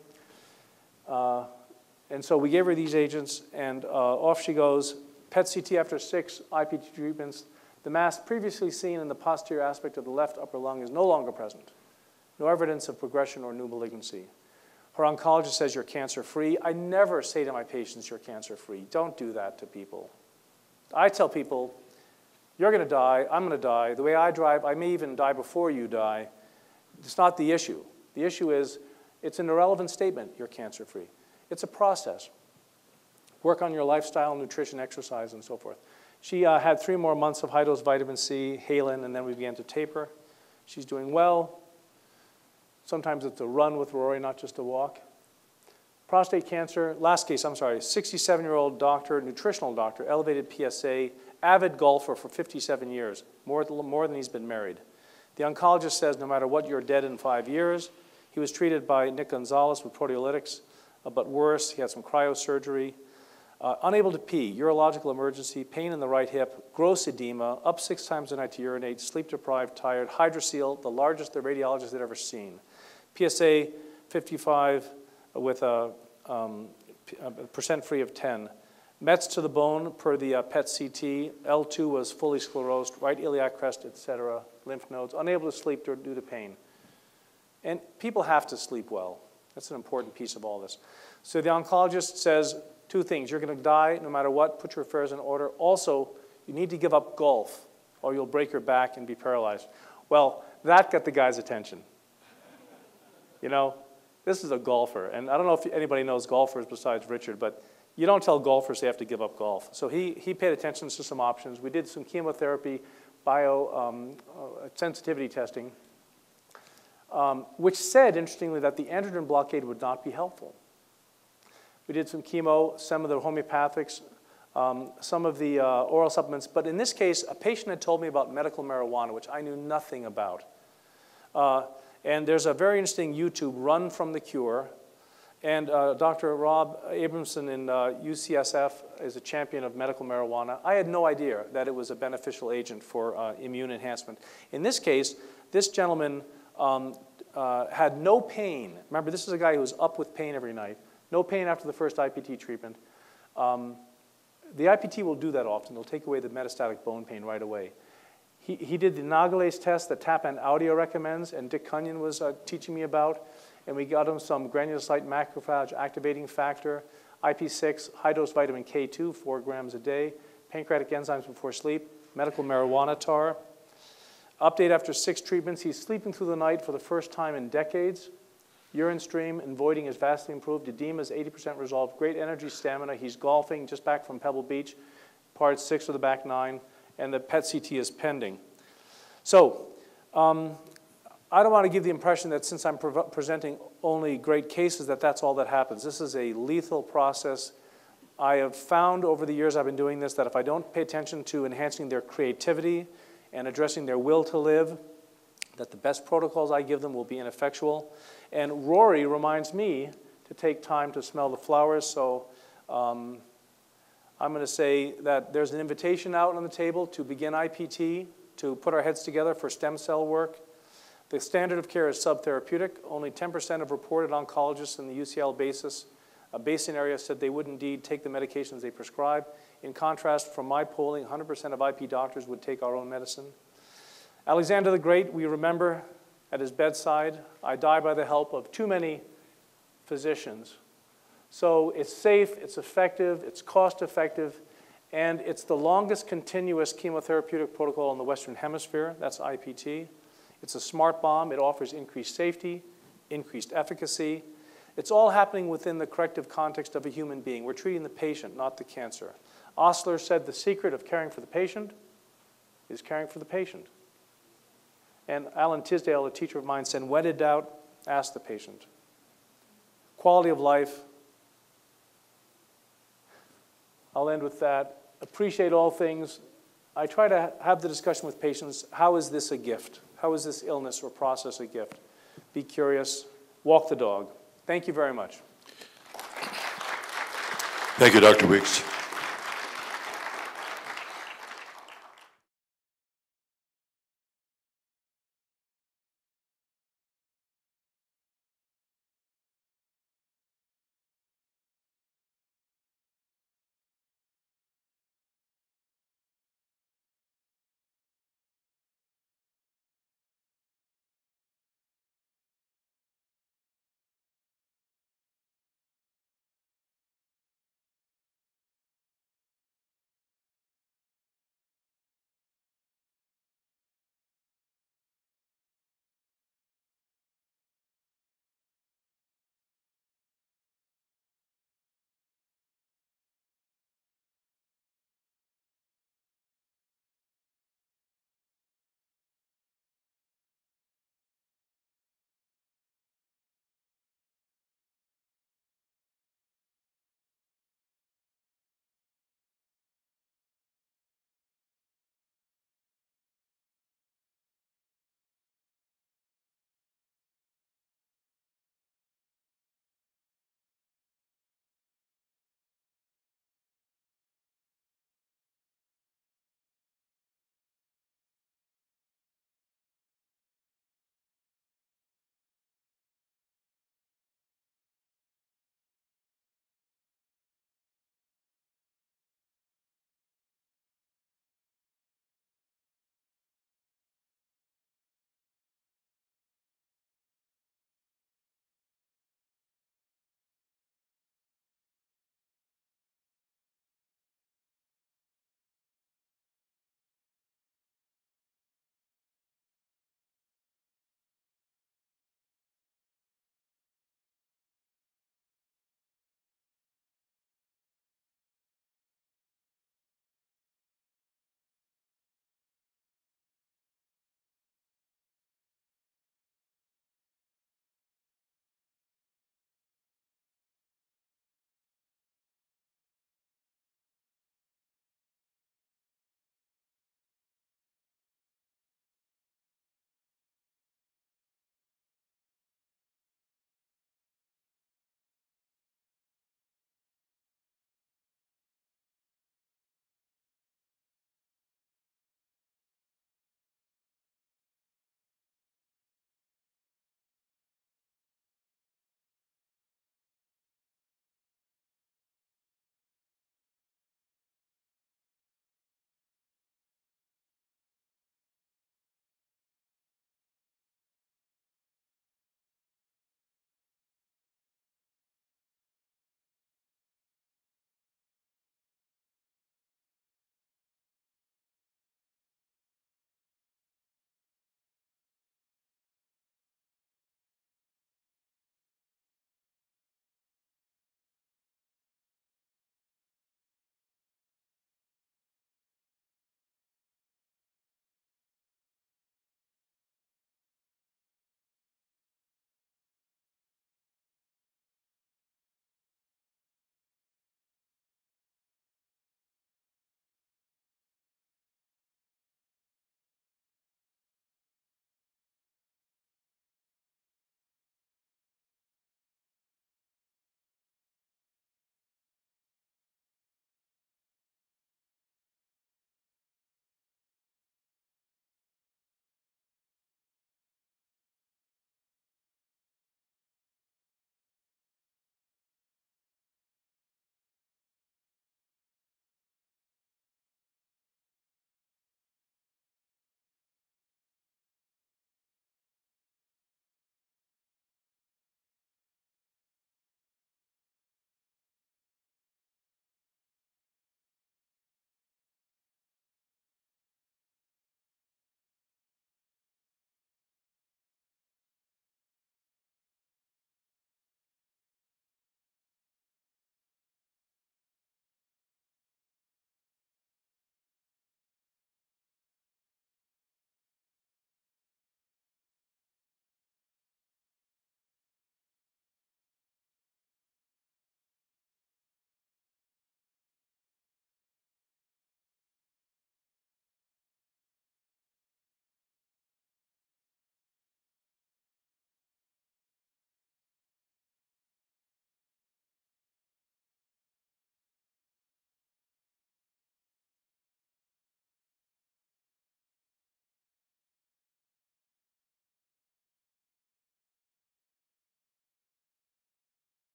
And so we gave her these agents, and off she goes. PET-CT after 6 IPT treatments. The mass previously seen in the posterior aspect of the left upper lung is no longer present. No evidence of progression or new malignancy. Her oncologist says you're cancer-free. I never say to my patients, you're cancer-free. Don't do that to people. I tell people, you're going to die, I'm going to die. The way I drive, I may even die before you die. It's not the issue. The issue is, it's an irrelevant statement, you're cancer-free. It's a process. Work on your lifestyle, nutrition, exercise, and so forth. She had 3 more months of high-dose vitamin C, Halen, and then we began to taper. She's doing well. Sometimes it's a run with Rory, not just a walk. Prostate cancer, last case, I'm sorry, 67-year-old doctor, nutritional doctor, elevated PSA, avid golfer for 57 years, more than he's been married. The oncologist says no matter what, you're dead in 5 years. He was treated by Nick Gonzalez with proteolytics, but worse, he had some cryosurgery. Unable to pee, urological emergency, pain in the right hip, gross edema, up 6 times a night to urinate, sleep deprived, tired, hydrocele, the largest the radiologist had ever seen. PSA 55 with a percent free of 10. Mets to the bone per the PET-CT. L2 was fully sclerosed, right iliac crest, et cetera, lymph nodes, unable to sleep due to pain. And people have to sleep well. That's an important piece of all this. So the oncologist says 2 things. You're going to die no matter what. Put your affairs in order. Also, you need to give up golf or you'll break your back and be paralyzed. Well, that got the guy's attention. You know, this is a golfer. And I don't know if anybody knows golfers besides Richard, but you don't tell golfers they have to give up golf. So he paid attention to some options. We did some chemotherapy, sensitivity testing, which said, interestingly, that the androgen blockade would not be helpful. We did some chemo, some of the homeopathics, some of the oral supplements. But in this case, a patient had told me about medical marijuana, which I knew nothing about. And there's a very interesting YouTube, Run from the Cure. And Dr. Rob Abramson in UCSF is a champion of medical marijuana. I had no idea that it was a beneficial agent for immune enhancement. In this case, this gentleman had no pain. Remember, this is a guy who was up with pain every night. No pain after the first IPT treatment. The IPT will do that often. They'll take away the metastatic bone pain right away. He did the Nagalase test that Tappan Audio recommends, and Dick Cunyon was teaching me about. And we got him some granulocyte macrophage activating factor, IP6, high-dose vitamin K2, 4 grams a day, pancreatic enzymes before sleep, medical marijuana tar. Update after 6 treatments. He's sleeping through the night for the first time in decades. Urine stream and voiding is vastly improved. Edema is 80% resolved. Great energy, stamina. He's golfing just back from Pebble Beach, part 6 of the back 9, and the PET-CT is pending. So I don't want to give the impression that since I'm presenting only great cases that that's all that happens. This is a lethal process. I have found over the years I've been doing this that if I don't pay attention to enhancing their creativity and addressing their will to live, that the best protocols I give them will be ineffectual. And Rory reminds me to take time to smell the flowers. So I'm going to say that there's an invitation out on the table to begin IPT, to put our heads together for stem cell work. The standard of care is subtherapeutic. Only 10% of reported oncologists in the UCL basin area said they would indeed take the medications they prescribe. In contrast, from my polling, 100% of IP doctors would take our own medicine. Alexander the Great, we remember at his bedside, I die by the help of too many physicians. So it's safe, it's effective, it's cost effective, and it's the longest continuous chemotherapeutic protocol in the Western Hemisphere. That's IPT. It's a smart bomb. It offers increased safety, increased efficacy. It's all happening within the corrective context of a human being. We're treating the patient, not the cancer. Osler said the secret of caring for the patient is caring for the patient. And Alan Tisdale, a teacher of mine, said, when in doubt, ask the patient. Quality of life. I'll end with that. Appreciate all things. I try to have the discussion with patients. How is this a gift? How is this illness or process a gift? Be curious. Walk the dog. Thank you very much. Thank you, Dr. Weeks.